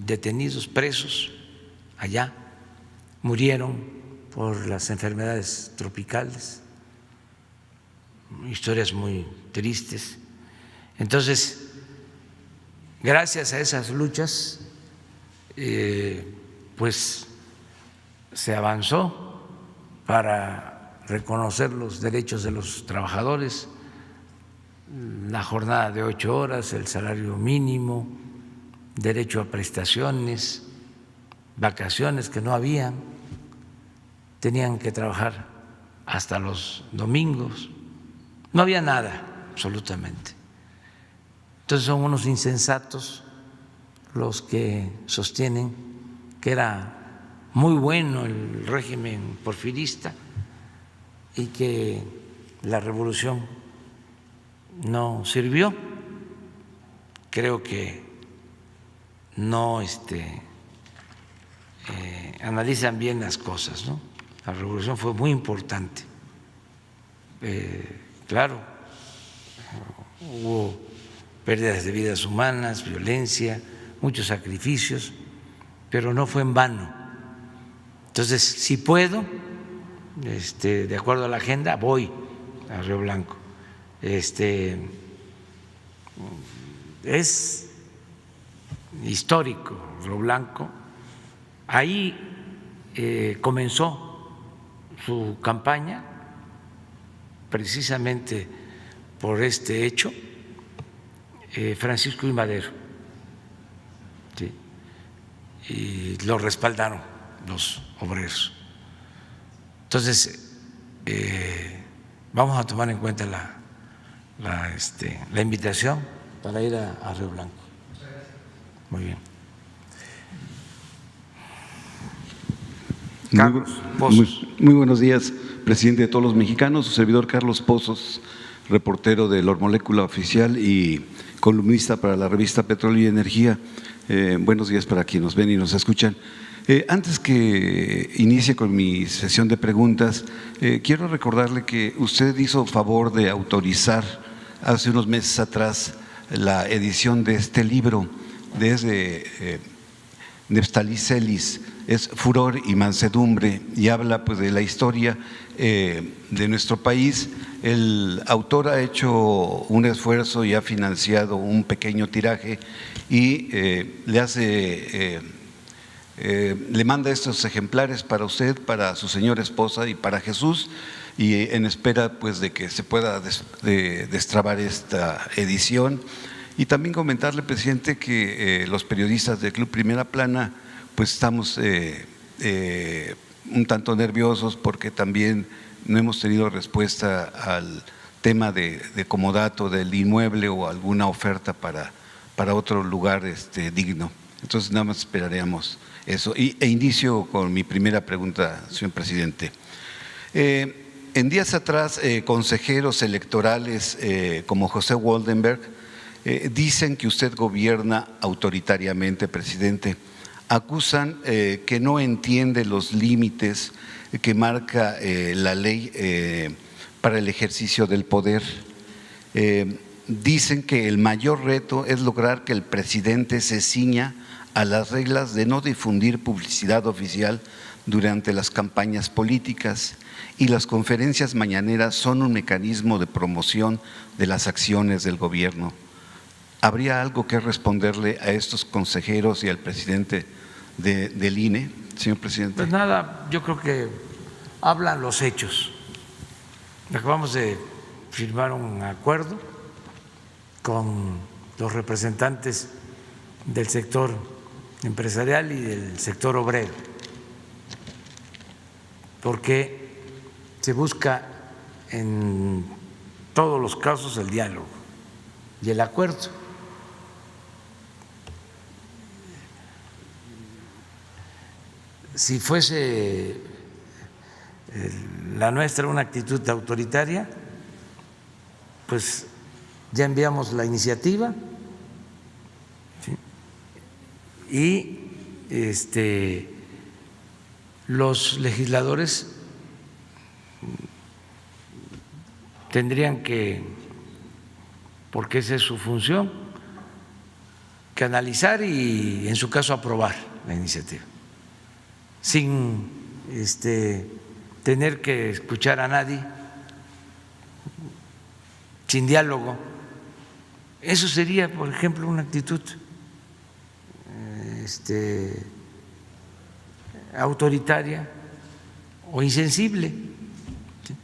detenidos, presos allá, murieron por las enfermedades tropicales, historias muy tristes. Entonces, gracias a esas luchas, pues se avanzó para reconocer los derechos de los trabajadores, la jornada de 8 horas, el salario mínimo, derecho a prestaciones, vacaciones que no había, tenían que trabajar hasta los domingos, no había nada absolutamente. Entonces son unos insensatos los que sostienen que era muy bueno el régimen porfirista y que la revolución no sirvió. Creo que no analizan bien las cosas, ¿no? La revolución fue muy importante. Claro, hubo pérdidas de vidas humanas, violencia, muchos sacrificios, pero no fue en vano. Entonces, si puedo, de acuerdo a la agenda, voy a Río Blanco. Es histórico Río Blanco. Ahí comenzó su campaña precisamente por este hecho Francisco I. Madero, ¿sí? Y lo respaldaron los obreros. Entonces, vamos a tomar en cuenta la invitación para ir a Río Blanco. Muy bien. Carlos Pozos. Muy buenos días, presidente de todos los mexicanos. Su servidor Carlos Pozos, reportero de La Molécula Oficial y columnista para la revista Petróleo y Energía. Buenos días para quienes nos ven y nos escuchan. Antes que inicie con mi sesión de preguntas, quiero recordarle que usted hizo favor de autorizar hace unos meses atrás la edición de este libro desde Neftalí Celis, es Furor y Mansedumbre, y habla pues de la historia de nuestro país. El autor ha hecho un esfuerzo y ha financiado un pequeño tiraje y le manda estos ejemplares para usted, para su señora esposa y para Jesús, y en espera pues de que se pueda destrabar esta edición. Y también comentarle, presidente, que los periodistas del Club Primera Plana pues estamos un tanto nerviosos porque también no hemos tenido respuesta al tema de comodato del inmueble o alguna oferta para otro lugar digno. Entonces nada más esperaremos eso. E inicio con mi primera pregunta, señor presidente. En días atrás, consejeros electorales como José Waldenberg dicen que usted gobierna autoritariamente, presidente. Acusan que no entiende los límites que marca la ley para el ejercicio del poder. Dicen que el mayor reto es lograr que el presidente se ciña a las reglas de no difundir publicidad oficial durante las campañas políticas, y las conferencias mañaneras son un mecanismo de promoción de las acciones del gobierno. ¿Habría algo que responderle a estos consejeros y al presidente del INE, señor presidente? Pues nada, yo creo que hablan los hechos. Acabamos de firmar un acuerdo con los representantes del sector empresarial y del sector obrero, porque se busca en todos los casos el diálogo y el acuerdo. Si fuese la nuestra una actitud autoritaria, pues ya enviamos la iniciativa, ¿sí? Y los legisladores tendrían que, porque esa es su función, que analizar y en su caso aprobar la iniciativa, sin tener que escuchar a nadie, sin diálogo. Eso sería, por ejemplo, una actitud autoritaria o insensible, ¿sí?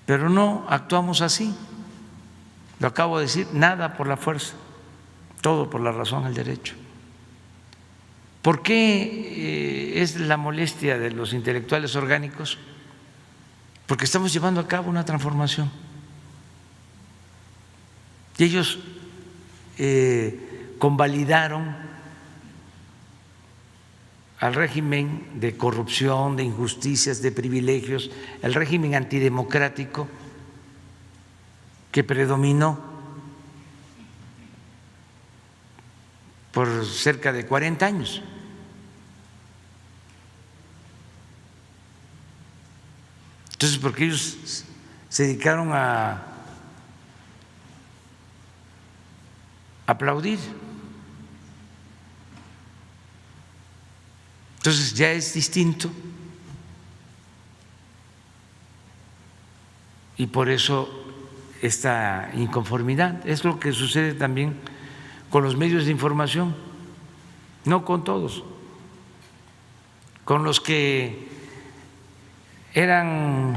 Pero no actuamos así. Lo acabo de decir, nada por la fuerza, todo por la razón, el derecho. ¿Por qué es la molestia de los intelectuales orgánicos? Porque estamos llevando a cabo una transformación. Y ellos convalidaron al régimen de corrupción, de injusticias, de privilegios, el régimen antidemocrático que predominó por cerca de 40 años. Entonces, porque ellos se dedicaron a aplaudir. Entonces ya es distinto y por eso esta inconformidad. Es lo que sucede también con los medios de información, no con todos, con los que eran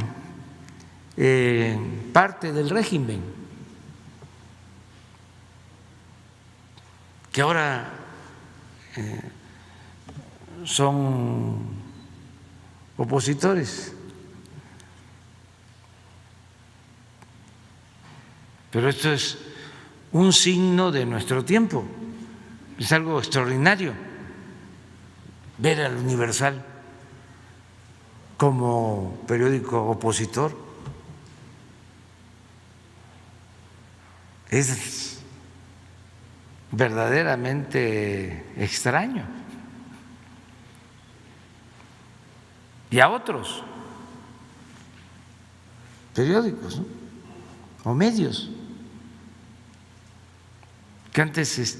parte del régimen, que ahora son opositores. Pero esto es un signo de nuestro tiempo, es algo extraordinario ver al Universal como periódico opositor. Es verdaderamente extraño. Y a otros periódicos, ¿no? O medios que antes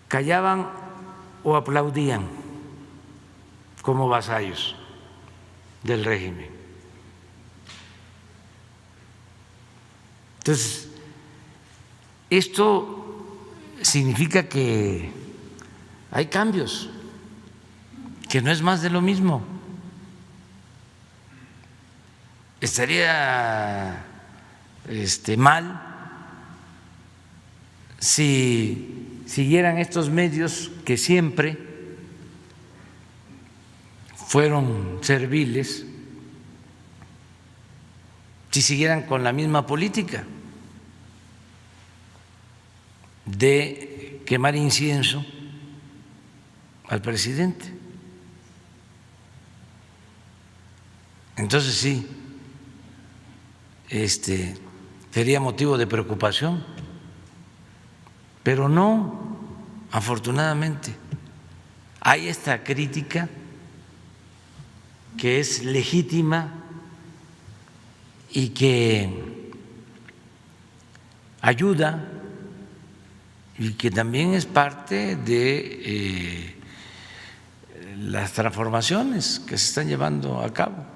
callaban o aplaudían como vasallos del régimen. Entonces, esto significa que hay cambios, que no es más de lo mismo. Estaría mal si siguieran estos medios que siempre fueron serviles, si siguieran con la misma política de quemar incienso al presidente. Entonces sí, sería motivo de preocupación, pero no, afortunadamente, hay esta crítica que es legítima y que ayuda y que también es parte de las transformaciones que se están llevando a cabo.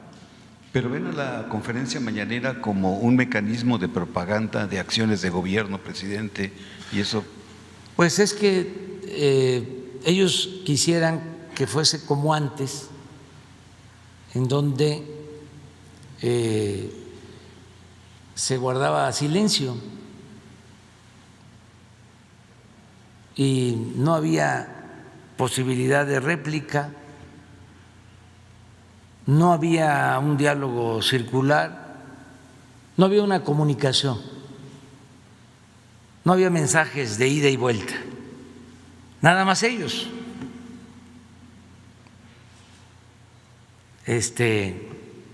Pero ven a la conferencia mañanera como un mecanismo de propaganda de acciones de gobierno, presidente, y eso. Pues es que ellos quisieran que fuese como antes, en donde se guardaba silencio y no había posibilidad de réplica, no había un diálogo circular, no había una comunicación, no había mensajes de ida y vuelta, nada más ellos.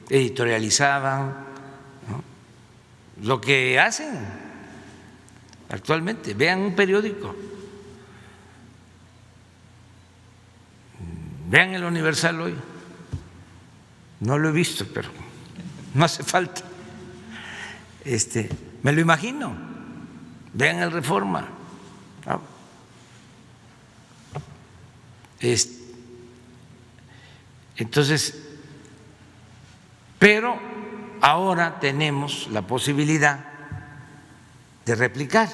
Editorializaban, ¿no?, lo que hacen actualmente. Vean un periódico, vean el Universal hoy. No lo he visto, pero no hace falta. Me lo imagino. Vean el Reforma. Entonces, pero ahora tenemos la posibilidad de replicar,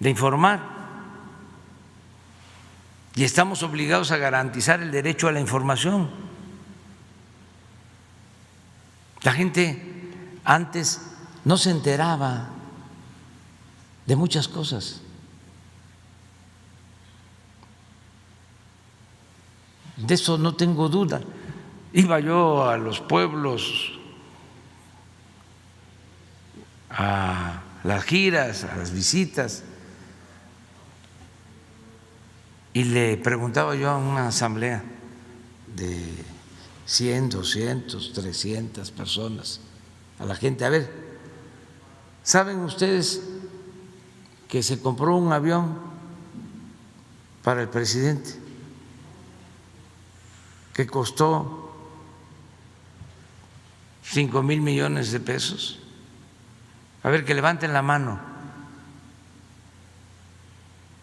de informar, y estamos obligados a garantizar el derecho a la información. La gente antes no se enteraba de muchas cosas. De eso no tengo duda. Iba yo a los pueblos, a las giras, a las visitas, y le preguntaba yo a una asamblea de 100, 200, 300 personas, a la gente: a ver, ¿saben ustedes que se compró un avión para el presidente que costó 5,000 millones de pesos? A ver, que levanten la mano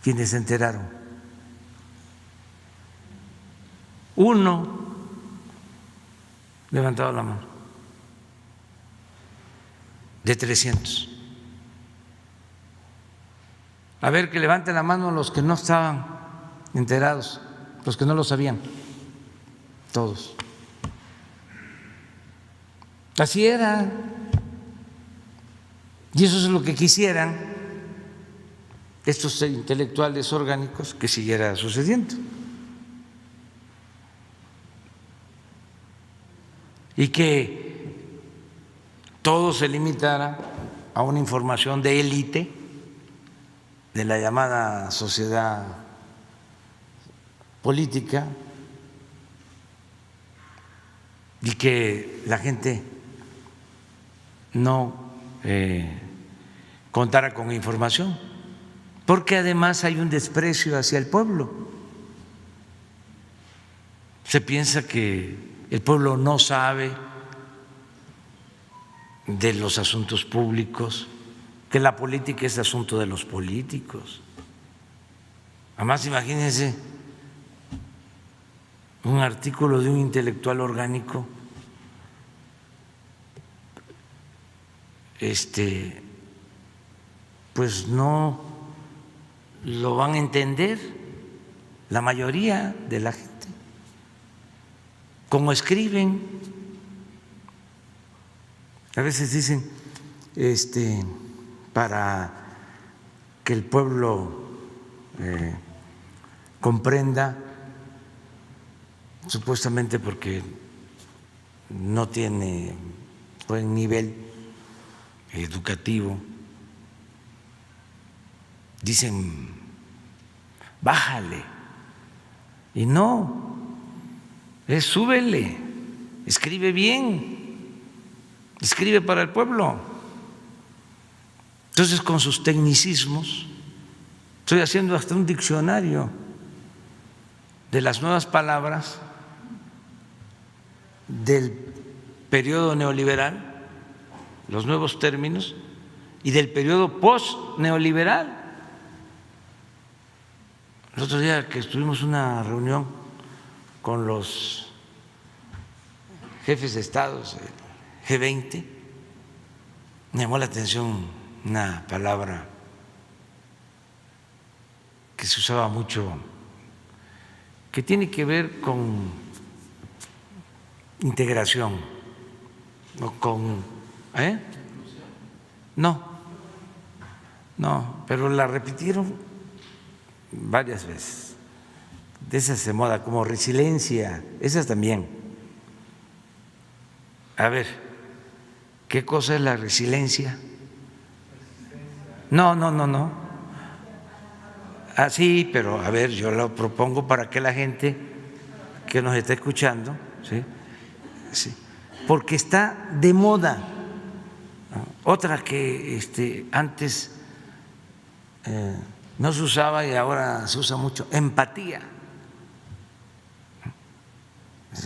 quienes se enteraron. Uno levantaba la mano de 300. A ver, que levanten la mano los que no estaban enterados, los que no lo sabían. Todos. Así era. Y eso es lo que quisieran estos intelectuales orgánicos, que siguiera sucediendo. Y que todo se limitara a una información de élite de la llamada sociedad política, y que la gente no contara con información, porque además hay un desprecio hacia el pueblo. Se piensa que el pueblo no sabe de los asuntos públicos, que la política es asunto de los políticos. Además, imagínense un artículo de un intelectual orgánico, pues no lo van a entender la mayoría de la gente. Como escriben, a veces dicen, para que el pueblo comprenda, supuestamente porque no tiene buen nivel educativo, dicen, bájale, y no, es súbele, escribe bien, escribe para el pueblo. Entonces, con sus tecnicismos, estoy haciendo hasta un diccionario de las nuevas palabras del periodo neoliberal, los nuevos términos, y del periodo post-neoliberal. El otro día que estuvimos en una reunión con los jefes de estados, el G20, me llamó la atención una palabra que se usaba mucho, que tiene que ver con integración, o con no, pero la repitieron varias veces. De esas de moda, como resiliencia, esas también. A ver, ¿qué cosa es la resiliencia? No. Ah, sí, pero a ver, yo lo propongo para que la gente que nos está escuchando, ¿sí? Porque está de moda. Otra que antes no se usaba y ahora se usa mucho, empatía.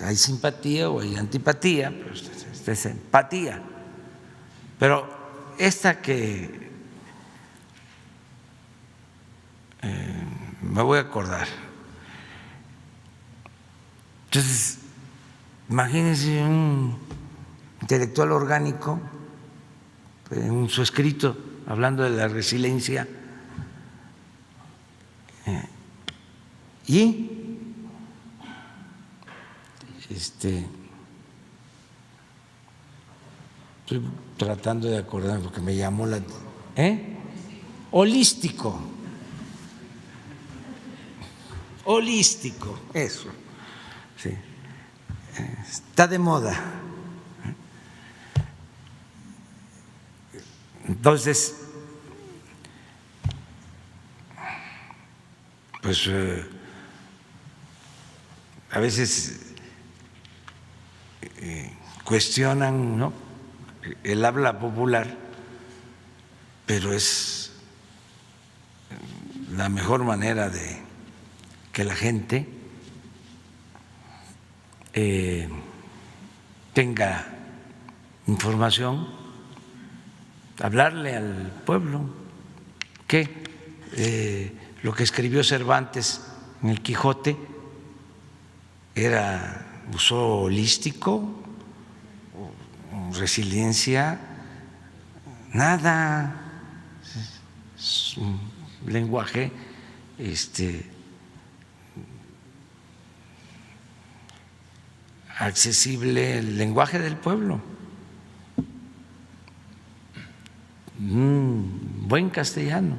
Hay simpatía o hay antipatía, pero esta es empatía. Pero esta que me voy a acordar. Entonces, imagínense un intelectual orgánico en su escrito hablando de la resiliencia y estoy tratando de acordar porque me llamó la holístico, eso, sí, está de moda. Entonces, pues a veces cuestionan, ¿no?, el habla popular, pero es la mejor manera de que la gente tenga información, hablarle al pueblo, que lo que escribió Cervantes en el Quijote usó holístico, resiliencia, nada, es un lenguaje accesible, el lenguaje del pueblo, buen castellano.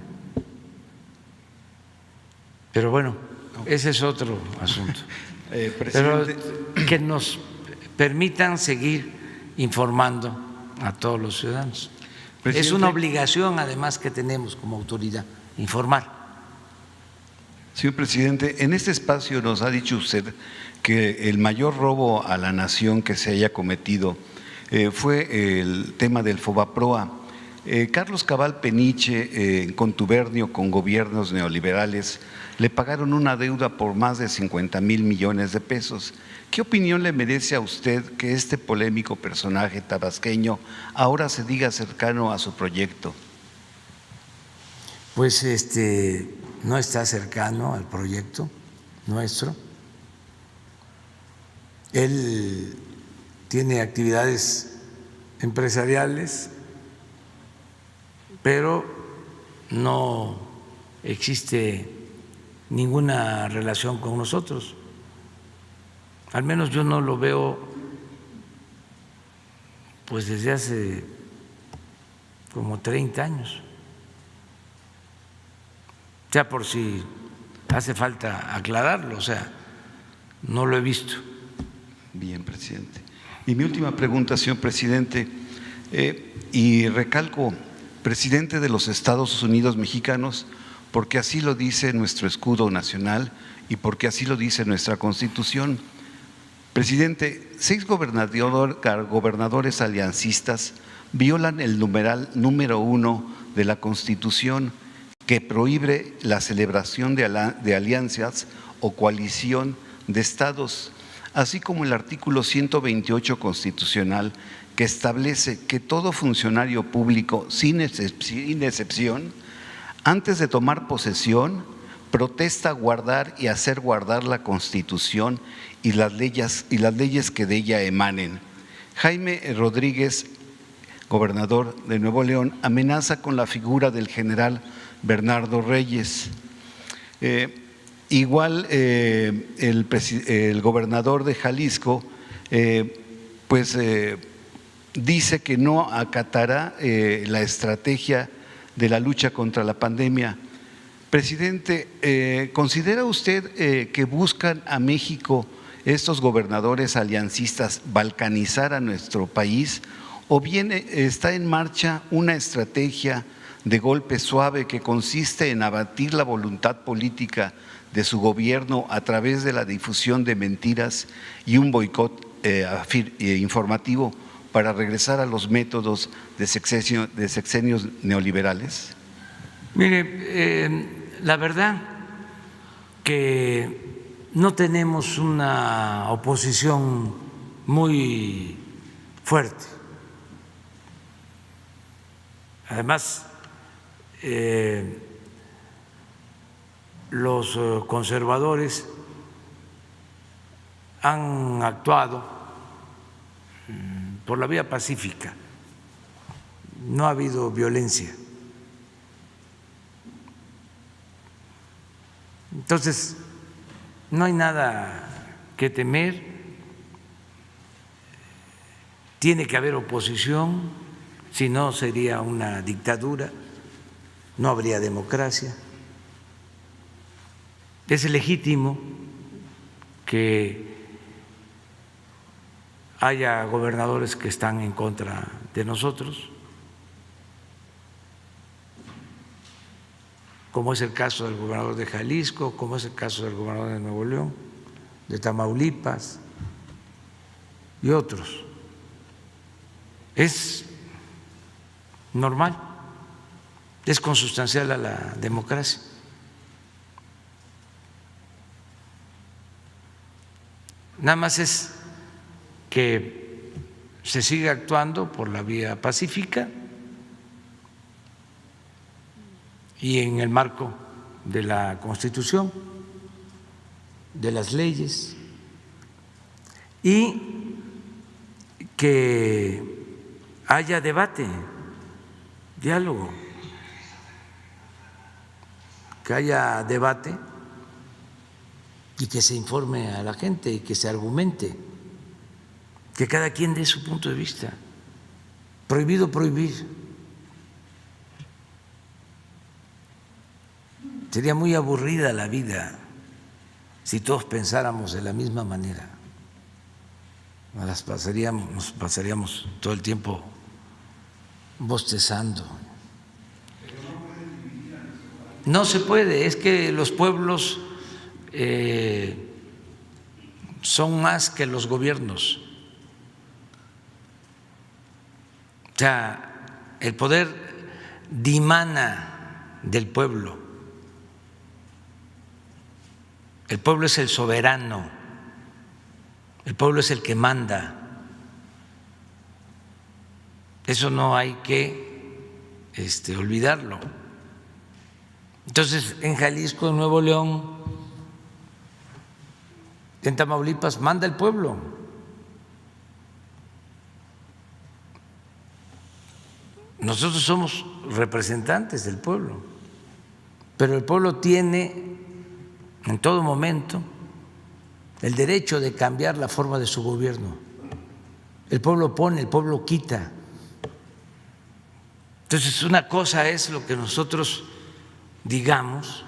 Pero bueno, ese es otro asunto. Pero que nos permitan seguir informando a todos los ciudadanos. Es una obligación, además, que tenemos como autoridad, informar. Señor presidente, en este espacio nos ha dicho usted que el mayor robo a la nación que se haya cometido fue el tema del Fobaproa. Carlos Cabal Peniche, en contubernio con gobiernos neoliberales, le pagaron una deuda por más de 50,000 millones de pesos. ¿Qué opinión le merece a usted que este polémico personaje tabasqueño ahora se diga cercano a su proyecto? Pues no está cercano al proyecto nuestro. Él tiene actividades empresariales, pero no existe ninguna relación con nosotros. Al menos yo no lo veo pues desde hace como 30 años. O sea, por si hace falta aclararlo, o sea, no lo he visto. Bien, presidente. Y mi última pregunta, señor presidente, y recalco, presidente de los Estados Unidos mexicanos, porque así lo dice nuestro escudo nacional y porque así lo dice nuestra Constitución. Presidente, 6 gobernadores aliancistas violan el numeral número 1 de la Constitución, que prohíbe la celebración de alianzas o coalición de estados, así como el artículo 128 constitucional, que establece que todo funcionario público, sin excepción, antes de tomar posesión, protesta guardar y hacer guardar la Constitución y las leyes que de ella emanen. Jaime Rodríguez, gobernador de Nuevo León, amenaza con la figura del general Bernardo Reyes. Igual el gobernador de Jalisco dice que no acatará la estrategia de la lucha contra la pandemia. Presidente, ¿considera usted que buscan a México estos gobernadores aliancistas balcanizar a nuestro país, o bien está en marcha una estrategia de golpe suave que consiste en abatir la voluntad política de su gobierno a través de la difusión de mentiras y un boicot informativo para regresar a los métodos de sexenios neoliberales? Mire, la verdad que no tenemos una oposición muy fuerte. Además, los conservadores han actuado por la vía pacífica, no ha habido violencia. Entonces, no hay nada que temer, tiene que haber oposición, si no sería una dictadura, no habría democracia. Es legítimo que haya gobernadores que están en contra de nosotros, como es el caso del gobernador de Jalisco, como es el caso del gobernador de Nuevo León, de Tamaulipas y otros. Es normal, es consustancial a la democracia. Nada más es que se siga actuando por la vía pacífica y en el marco de la Constitución, de las leyes, y que haya debate, diálogo, que haya debate y que se informe a la gente y que se argumente, que cada quien dé su punto de vista. Prohibido prohibir. Sería muy aburrida la vida si todos pensáramos de la misma manera. Nos pasaríamos todo el tiempo bostezando. No se puede, es que los pueblos son más que los gobiernos. O sea, el poder dimana del pueblo. El pueblo es el soberano, el pueblo es el que manda. Eso no hay que olvidarlo. Entonces, en Jalisco, en Nuevo León, En Tamaulipas manda el pueblo. Nosotros somos representantes del pueblo, pero el pueblo tiene en todo momento el derecho de cambiar la forma de su gobierno. El pueblo pone, el pueblo quita. Entonces, una cosa es lo que nosotros digamos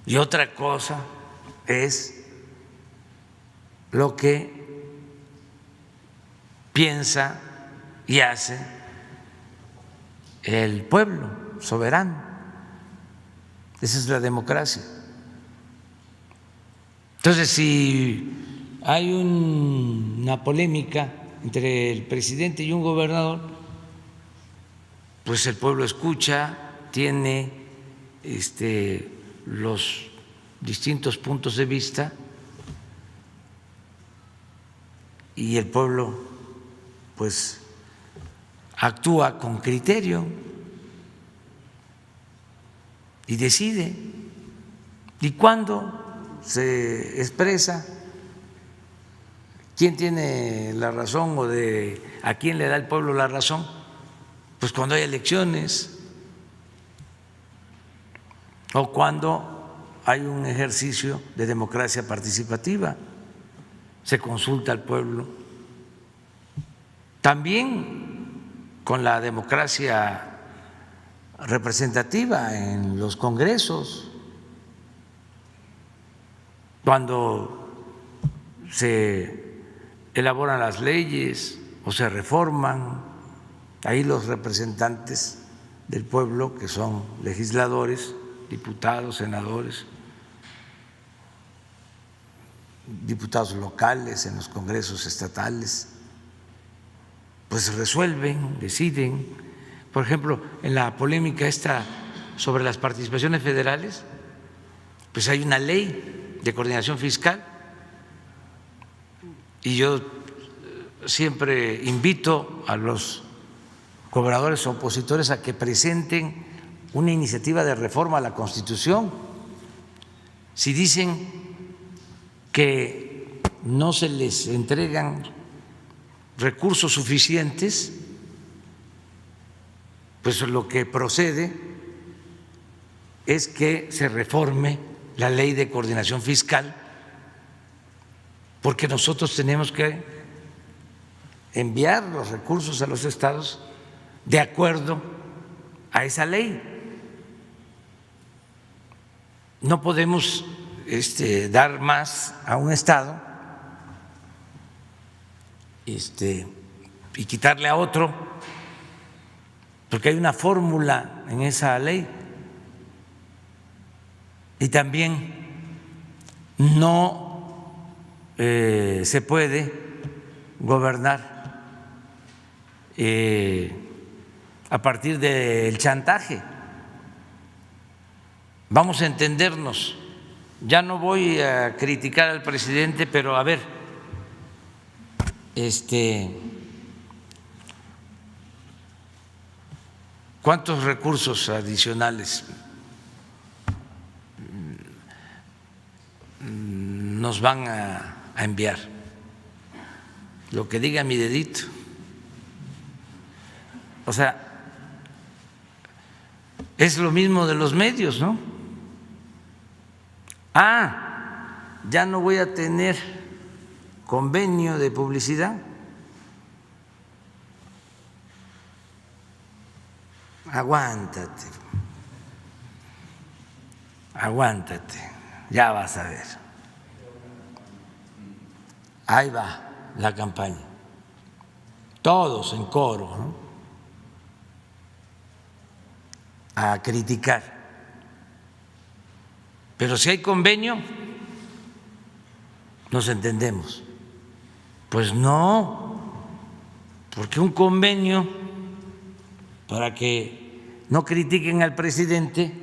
y otra cosa es lo que piensa y hace el pueblo soberano. Esa es la democracia. Entonces, si hay una polémica entre el presidente y un gobernador, pues el pueblo escucha, tiene los distintos puntos de vista y el pueblo pues actúa con criterio y decide. Y cuando se expresa quién tiene la razón o de a quién le da el pueblo la razón, pues cuando hay elecciones o cuando hay un ejercicio de democracia participativa, se consulta al pueblo. También con la democracia representativa en los congresos, cuando se elaboran las leyes o se reforman, ahí los representantes del pueblo, que son legisladores, diputados, senadores, diputados locales en los congresos estatales, pues resuelven, deciden. Por ejemplo, en la polémica esta sobre las participaciones federales, pues hay una ley de coordinación fiscal y yo siempre invito a los gobernadores opositores a que presenten una iniciativa de reforma a la Constitución. Si dicen que no se les entregan recursos suficientes, pues lo que procede es que se reforme la ley de coordinación fiscal, porque nosotros tenemos que enviar los recursos a los estados de acuerdo a esa ley. No podemos dar más a un estado y quitarle a otro, porque hay una fórmula en esa ley. Y también no se puede gobernar a partir del chantaje. Vamos a entendernos. Ya no voy a criticar al presidente, pero a ver, ¿cuántos recursos adicionales nos van a enviar? Lo que diga mi dedito. O sea, es lo mismo de los medios, ¿no? Ya no voy a tener convenio de publicidad. Aguántate, ya vas a ver. Ahí va la campaña, todos en coro, ¿no?, a criticar. Pero si hay convenio, nos entendemos. Pues no, porque un convenio, para que no critiquen al presidente,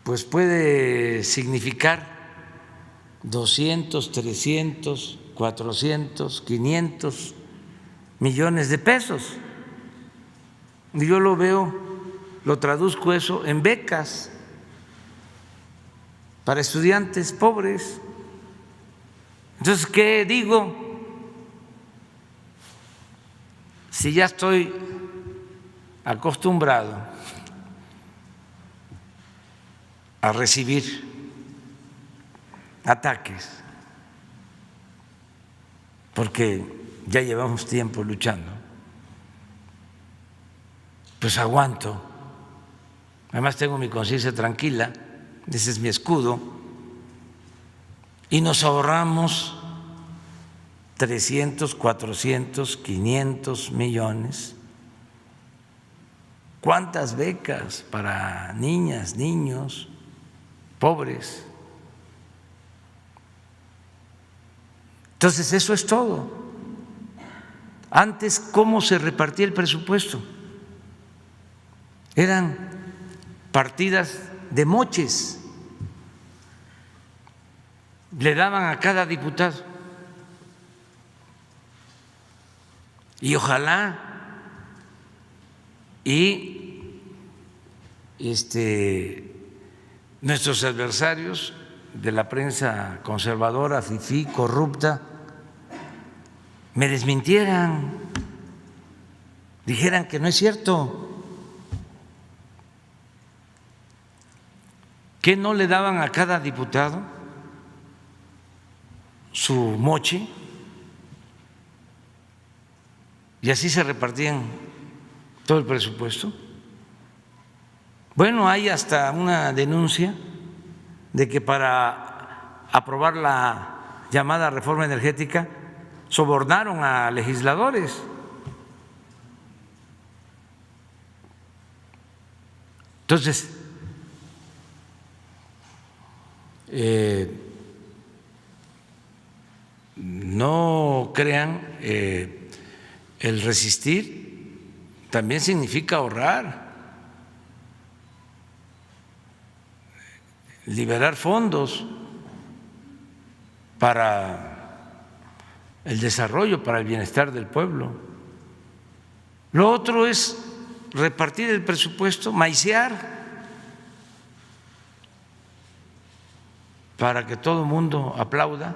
pues puede significar 200, 300, 400, 500 millones de pesos. Y yo lo veo, lo traduzco eso en becas para estudiantes pobres. Entonces, ¿qué digo? Si ya estoy acostumbrado a recibir ataques, porque ya llevamos tiempo luchando, pues aguanto. Además tengo mi conciencia tranquila, ese es mi escudo, y nos ahorramos 300, 400, 500 millones. ¿Cuántas becas para niñas, niños pobres? Entonces, eso es todo. Antes, ¿cómo se repartía el presupuesto? Eran partidas de moches. Le daban a cada diputado. Y ojalá nuestros adversarios de la prensa conservadora, fifí, corrupta, me desmintieran, dijeran que no es cierto, que no le daban a cada diputado su moche y así se repartían todo el presupuesto. Bueno, hay hasta una denuncia de que para aprobar la llamada reforma energética sobornaron a legisladores. Entonces, no crean, el resistir también significa ahorrar, liberar fondos para el desarrollo, para el bienestar del pueblo. Lo otro es repartir el presupuesto, maicear, para que todo el mundo aplauda,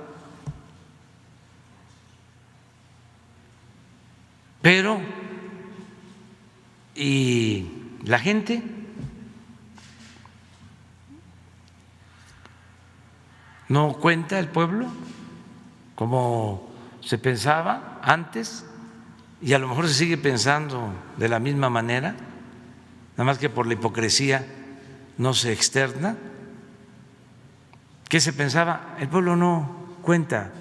pero ¿y la gente? ¿No cuenta el pueblo como se pensaba antes? Y a lo mejor se sigue pensando de la misma manera, nada más que por la hipocresía no se externa. ¿Qué se pensaba? El pueblo no cuenta,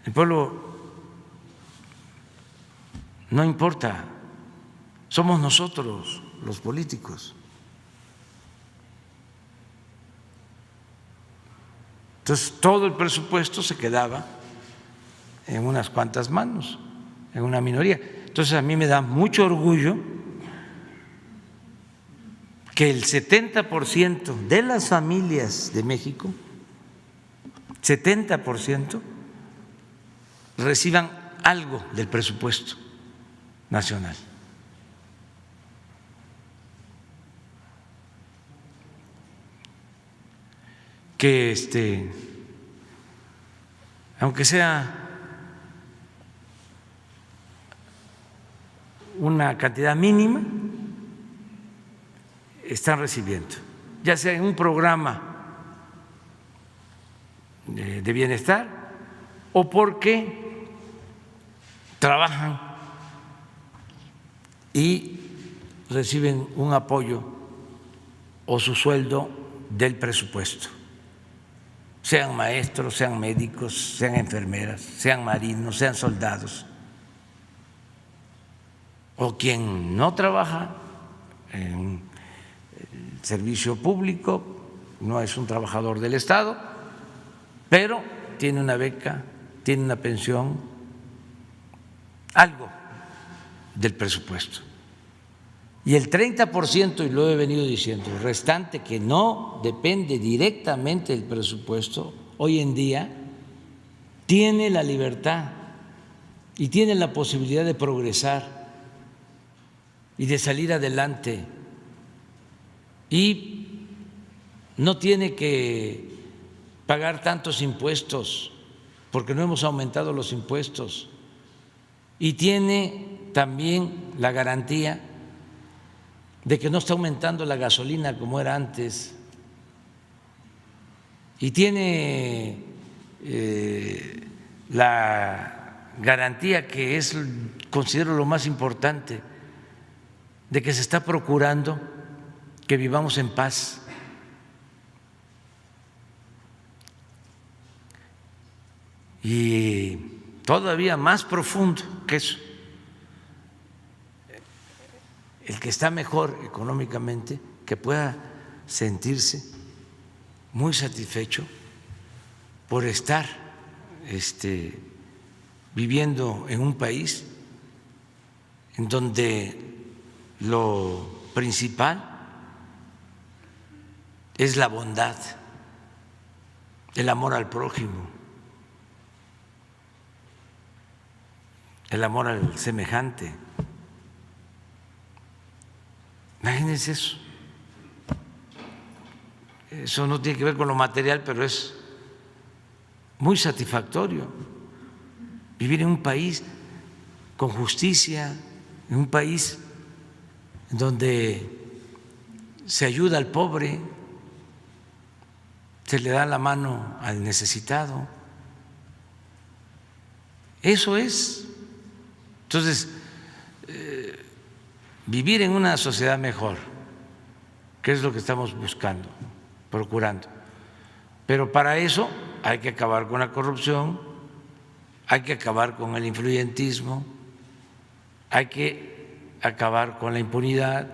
el pueblo no importa, somos nosotros los políticos. Entonces todo el presupuesto se quedaba en unas cuantas manos, en una minoría. Entonces a mí me da mucho orgullo que el 70% de las familias de México, 70%, reciban algo del presupuesto nacional. Que aunque sea una cantidad mínima, están recibiendo, ya sea en un programa de bienestar o porque trabajan y reciben un apoyo o su sueldo del presupuesto, sean maestros, sean médicos, sean enfermeras, sean marinos, sean soldados, o quien no trabaja en el servicio público, no es un trabajador del Estado, pero tiene una beca, tiene una pensión, algo del presupuesto. Y el 30%, y lo he venido diciendo, el restante que no depende directamente del presupuesto, hoy en día tiene la libertad y tiene la posibilidad de progresar y de salir adelante y no tiene que pagar tantos impuestos porque no hemos aumentado los impuestos, y tiene también la garantía de que no está aumentando la gasolina como era antes, y tiene la garantía, que es, considero lo más importante, de que se está procurando que vivamos en paz. Y todavía más profundo que eso, el que está mejor económicamente, que pueda sentirse muy satisfecho por estar viviendo en un país en donde lo principal es la bondad, el amor al prójimo, el amor al semejante. Imagínense eso. Eso no tiene que ver con lo material, pero es muy satisfactorio vivir en un país con justicia, en un país donde se ayuda al pobre, se le da la mano al necesitado. Eso es. Entonces, vivir en una sociedad mejor, que es lo que estamos buscando, procurando. Pero para eso hay que acabar con la corrupción, hay que acabar con el influyentismo, hay que acabar con la impunidad,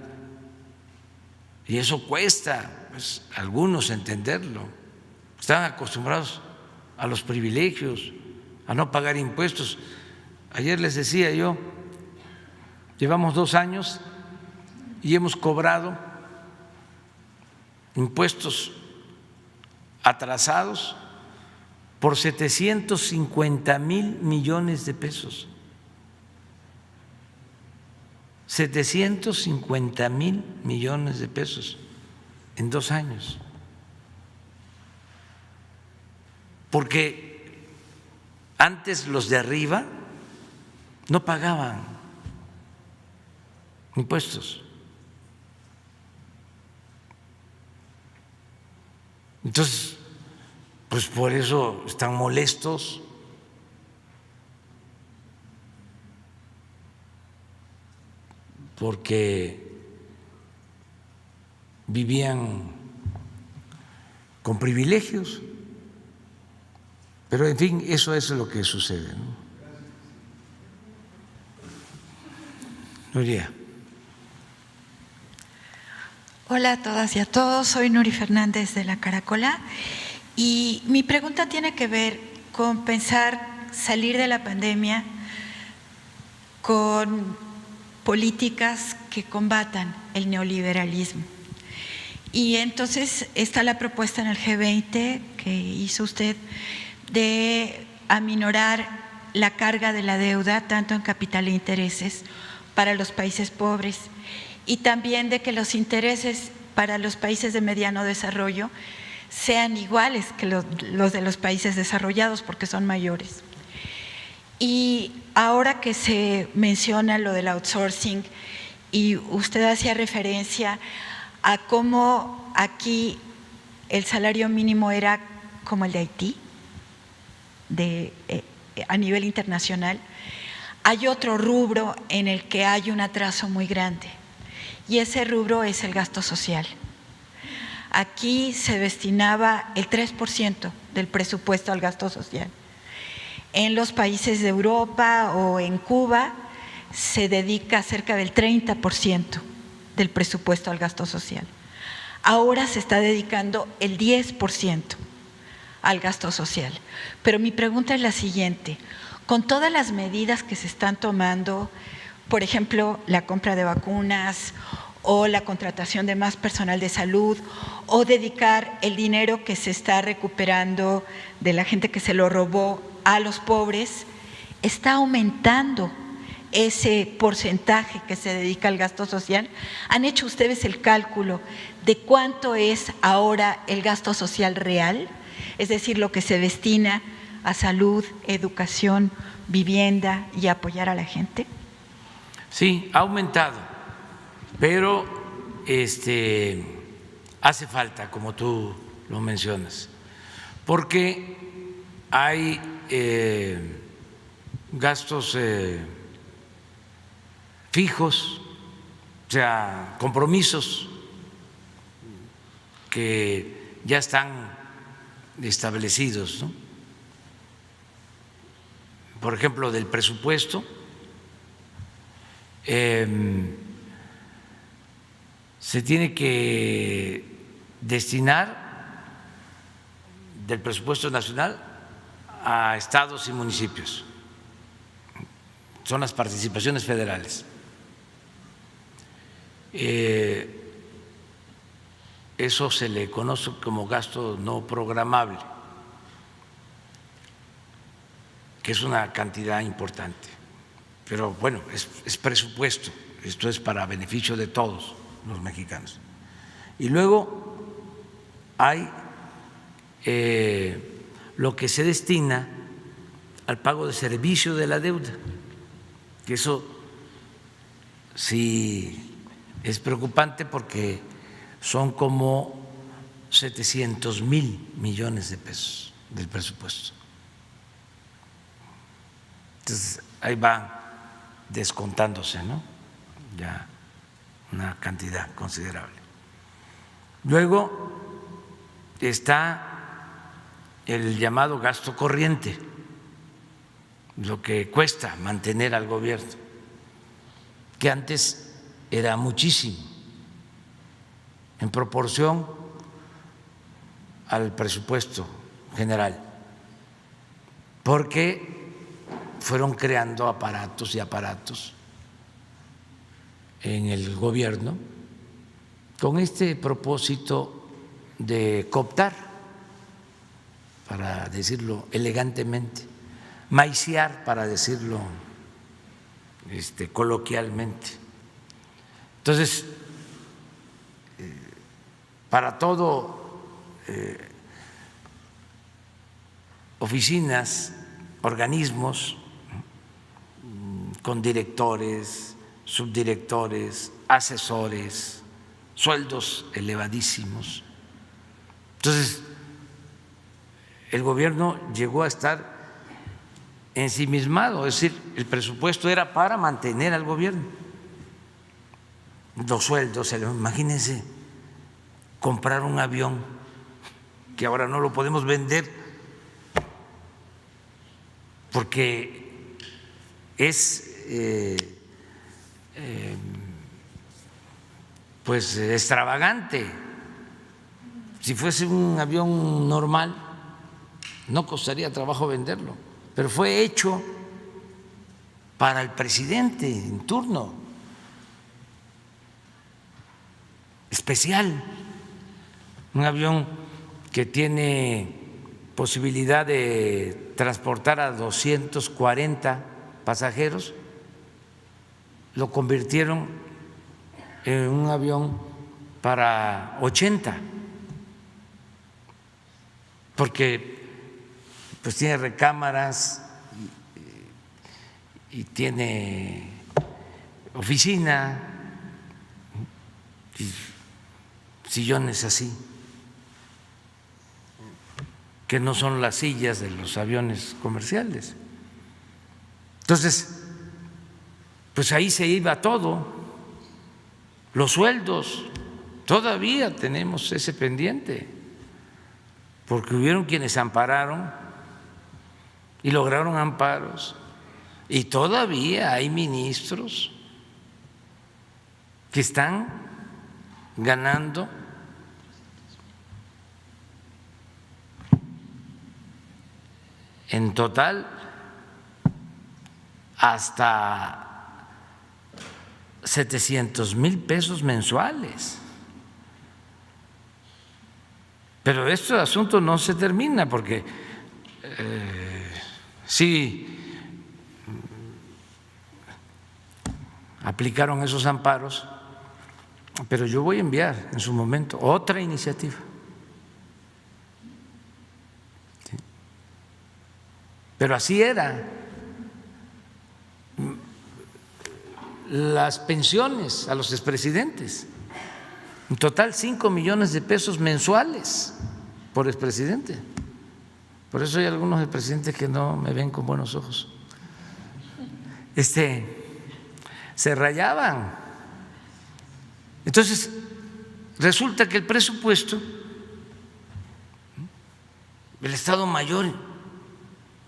y eso cuesta, pues, a algunos entenderlo. Están acostumbrados a los privilegios, a no pagar impuestos. Ayer les decía yo, llevamos 2 años y hemos cobrado impuestos atrasados por 750,000 millones de pesos. 750,000 millones de pesos en 2 años. Porque antes los de arriba no pagaban impuestos. Entonces, pues por eso están molestos. Porque vivían con privilegios. Pero en fin, eso es lo que sucede, ¿no? Nuria. Hola a todas y a todos, soy Nuri Fernández de La Caracola y mi pregunta tiene que ver con pensar salir de la pandemia con políticas que combatan el neoliberalismo. Y entonces está la propuesta en el G20 que hizo usted de aminorar la carga de la deuda, tanto en capital e intereses, para los países pobres, y también de que los intereses para los países de mediano desarrollo sean iguales que los de los países desarrollados, porque son mayores. Y ahora que se menciona lo del outsourcing, y usted hacía referencia a cómo aquí el salario mínimo era como el de Haití, a nivel internacional, hay otro rubro en el que hay un atraso muy grande, y ese rubro es el gasto social. Aquí se destinaba el 3% del presupuesto al gasto social. En los países de Europa o en Cuba se dedica cerca del 30% del presupuesto al gasto social. Ahora se está dedicando el 10% al gasto social. Pero mi pregunta es la siguiente: con todas las medidas que se están tomando, por ejemplo, la compra de vacunas o la contratación de más personal de salud, o dedicar el dinero que se está recuperando de la gente que se lo robó a los pobres, está aumentando ese porcentaje que se dedica al gasto social? ¿Han hecho ustedes el cálculo de cuánto es ahora el gasto social real? Es decir, lo que se destina a salud, educación, vivienda y apoyar a la gente. Sí, ha aumentado, pero hace falta, como tú lo mencionas, porque hay gastos fijos, o sea, compromisos que ya están establecidos, ¿no? Por ejemplo, del presupuesto, se tiene que destinar del presupuesto nacional a estados y municipios. Son las participaciones federales. Eso se le conoce como gasto no programable, que es una cantidad importante. Pero bueno, es presupuesto, esto es para beneficio de todos los mexicanos. Y luego hay lo que se destina al pago de servicio de la deuda, que eso sí es preocupante porque son como 700,000 millones de pesos del presupuesto. Entonces ahí va descontándose, ¿no? Ya una cantidad considerable. Luego está el llamado gasto corriente, lo que cuesta mantener al gobierno, que antes era muchísimo en proporción al presupuesto general, porque fueron creando aparatos y aparatos en el gobierno con este propósito de cooptar, para decirlo elegantemente, maiciar, para decirlo coloquialmente. Entonces, para todo, oficinas, organismos con directores, subdirectores, asesores, sueldos elevadísimos. Entonces, el gobierno llegó a estar ensimismado, es decir, el presupuesto era para mantener al gobierno. Los sueldos, imagínense comprar un avión que ahora no lo podemos vender porque es pues extravagante. Si fuese un avión normal no costaría trabajo venderlo, pero fue hecho para el presidente en turno, especial, un avión que tiene posibilidad de transportar a 240 pasajeros, lo convirtieron en un avión para 80, porque pues tiene recámaras y tiene oficina y sillones así, que no son las sillas de los aviones comerciales. Entonces, pues ahí se iba todo, los sueldos, todavía tenemos ese pendiente, porque hubieron quienes ampararon y lograron amparos, y todavía hay ministros que están ganando en total hasta 700,000 pesos mensuales. Pero este asunto no se termina porque sí aplicaron esos amparos, pero yo voy a enviar en su momento otra iniciativa. ¿Sí? Pero así era. Las pensiones a los expresidentes, en total 5 millones de pesos mensuales por expresidente. Por eso hay algunos expresidentes que no me ven con buenos ojos. Se rayaban. Entonces, resulta que el presupuesto, el Estado Mayor,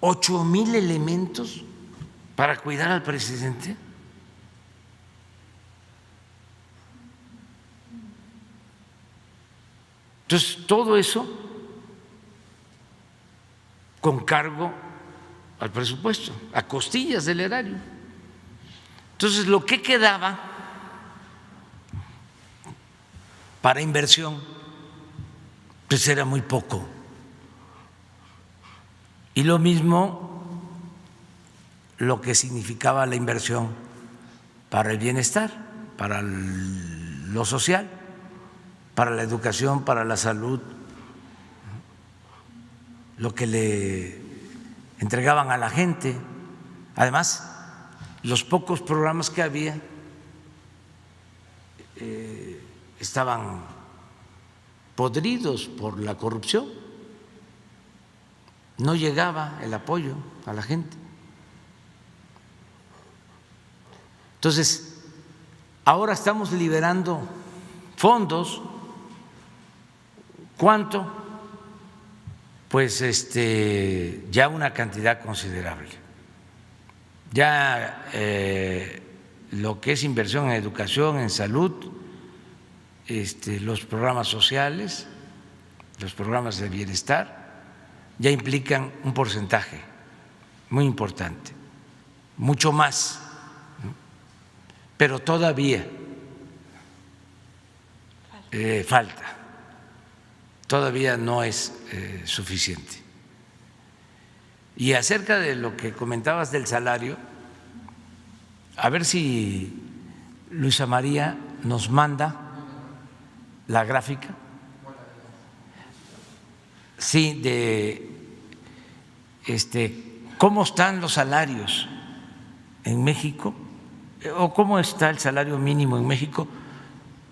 8,000 elementos para cuidar al presidente. Entonces, todo eso con cargo al presupuesto, a costillas del erario. Entonces, lo que quedaba para inversión, pues era muy poco. Y lo mismo lo que significaba la inversión para el bienestar, para lo social, para la educación, para la salud, lo que le entregaban a la gente. Además, los pocos programas que había estaban podridos por la corrupción, no llegaba el apoyo a la gente. Entonces, ahora estamos liberando fondos. ¿Cuánto? Pues ya una cantidad considerable. Ya lo que es inversión en educación, en salud, los programas sociales, los programas de bienestar, ya implican un porcentaje muy importante, mucho más, ¿no? Pero todavía falta. Todavía no es suficiente. Y acerca de lo que comentabas del salario, a ver si Luisa María nos manda la gráfica. Sí, de cómo están los salarios en México o cómo está el salario mínimo en México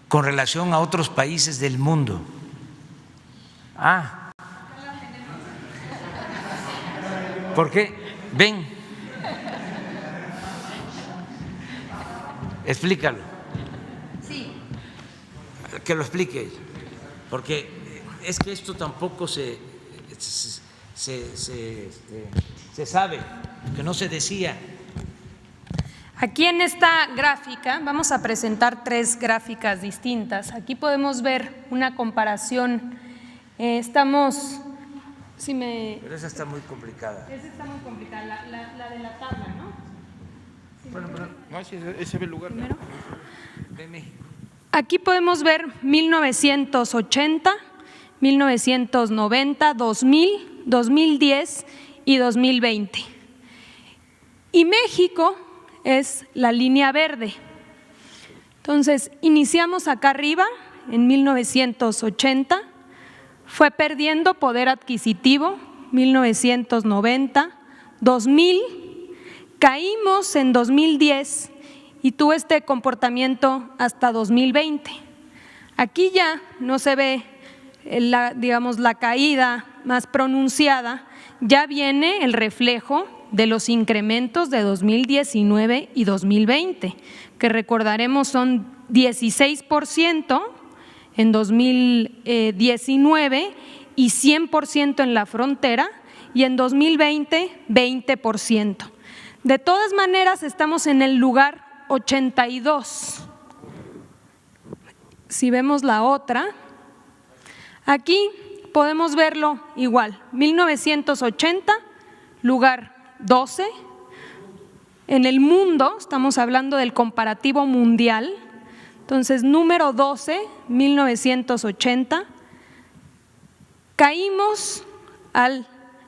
con relación a otros países del mundo. ¿Por qué? Ven, explícalo. Sí. Que lo explique, porque es que esto tampoco se sabe, que no se decía. Aquí en esta gráfica vamos a presentar 3 gráficas distintas. Aquí podemos ver una comparación. Estamos, si me… Pero esa está muy complicada. Esa está muy complicada, la de la tabla, ¿no? Sí, bueno, no, sí, ese es el lugar. Primero. Veme. Aquí podemos ver 1980, 1990, 2000, 2010 y 2020. Y México es la línea verde. Entonces, iniciamos acá arriba en 1980, fue perdiendo poder adquisitivo, 1990, 2000, caímos en 2010 y tuvo este comportamiento hasta 2020. Aquí ya no se ve la caída más pronunciada, ya viene el reflejo de los incrementos de 2019 y 2020, que recordaremos son 16% en 2019 y 100% en la frontera, y en 2020 20%. De todas maneras estamos en el lugar 82. Si vemos la otra, aquí podemos verlo igual, 1980, lugar 12. En el mundo, estamos hablando del comparativo mundial, entonces número 12, 1980, caímos al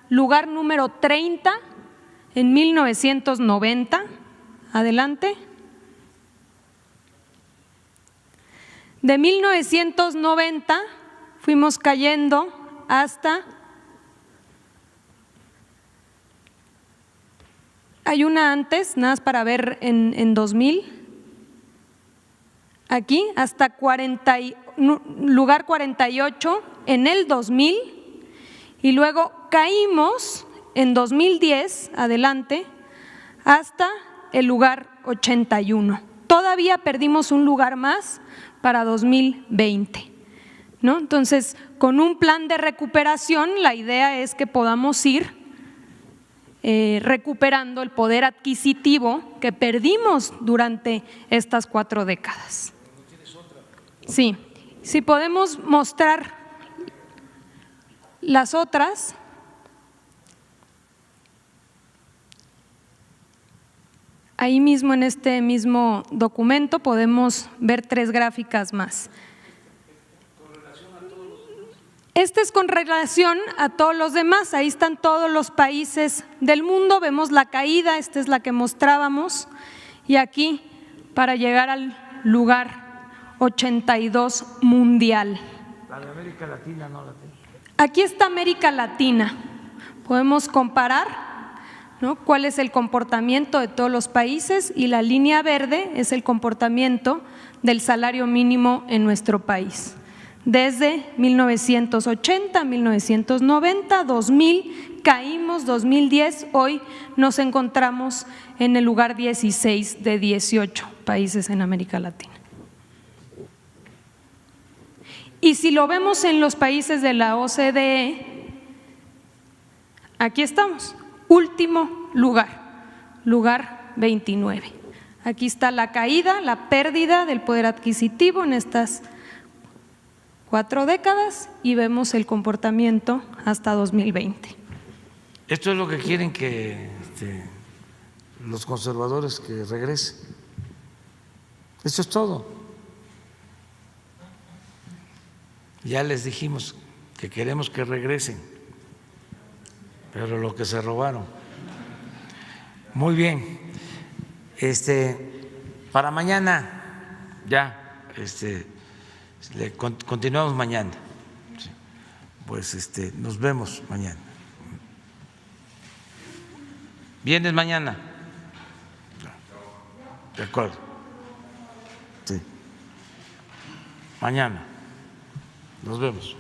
lugar número 30 en 1990, adelante, De 1990 fuimos cayendo hasta… Hay una antes, nada más para ver en 2000, aquí hasta lugar 48 en el 2000 y luego caímos en 2010 adelante hasta el lugar 81. Todavía perdimos un lugar más para 2020, ¿no? Entonces, con un plan de recuperación, la idea es que podamos ir recuperando el poder adquisitivo que perdimos durante estas 4 décadas. Sí, si podemos mostrar las otras. Ahí mismo en este mismo documento podemos ver 3 gráficas más. Este es con relación a todos los demás, ahí están todos los países del mundo, vemos la caída, esta es la que mostrábamos, y aquí para llegar al lugar 82 mundial. La de América Latina no la tengo. Aquí está América Latina, podemos comparar, ¿no?, cuál es el comportamiento de todos los países y la línea verde es el comportamiento del salario mínimo en nuestro país. Desde 1980, 1990, 2000, caímos, 2010, hoy nos encontramos en el lugar 16 de 18 países en América Latina. Y si lo vemos en los países de la OCDE, aquí estamos, último lugar, lugar 29. Aquí está la caída, la pérdida del poder adquisitivo en estas 4 décadas y vemos el comportamiento hasta 2020. Esto es lo que quieren que los conservadores que regresen. Eso es todo. Ya les dijimos que queremos que regresen, pero lo que se robaron. Muy bien. Para mañana ya continuamos mañana. Pues nos vemos mañana. ¿Vienes mañana? De acuerdo. Sí. Mañana. Nos vemos.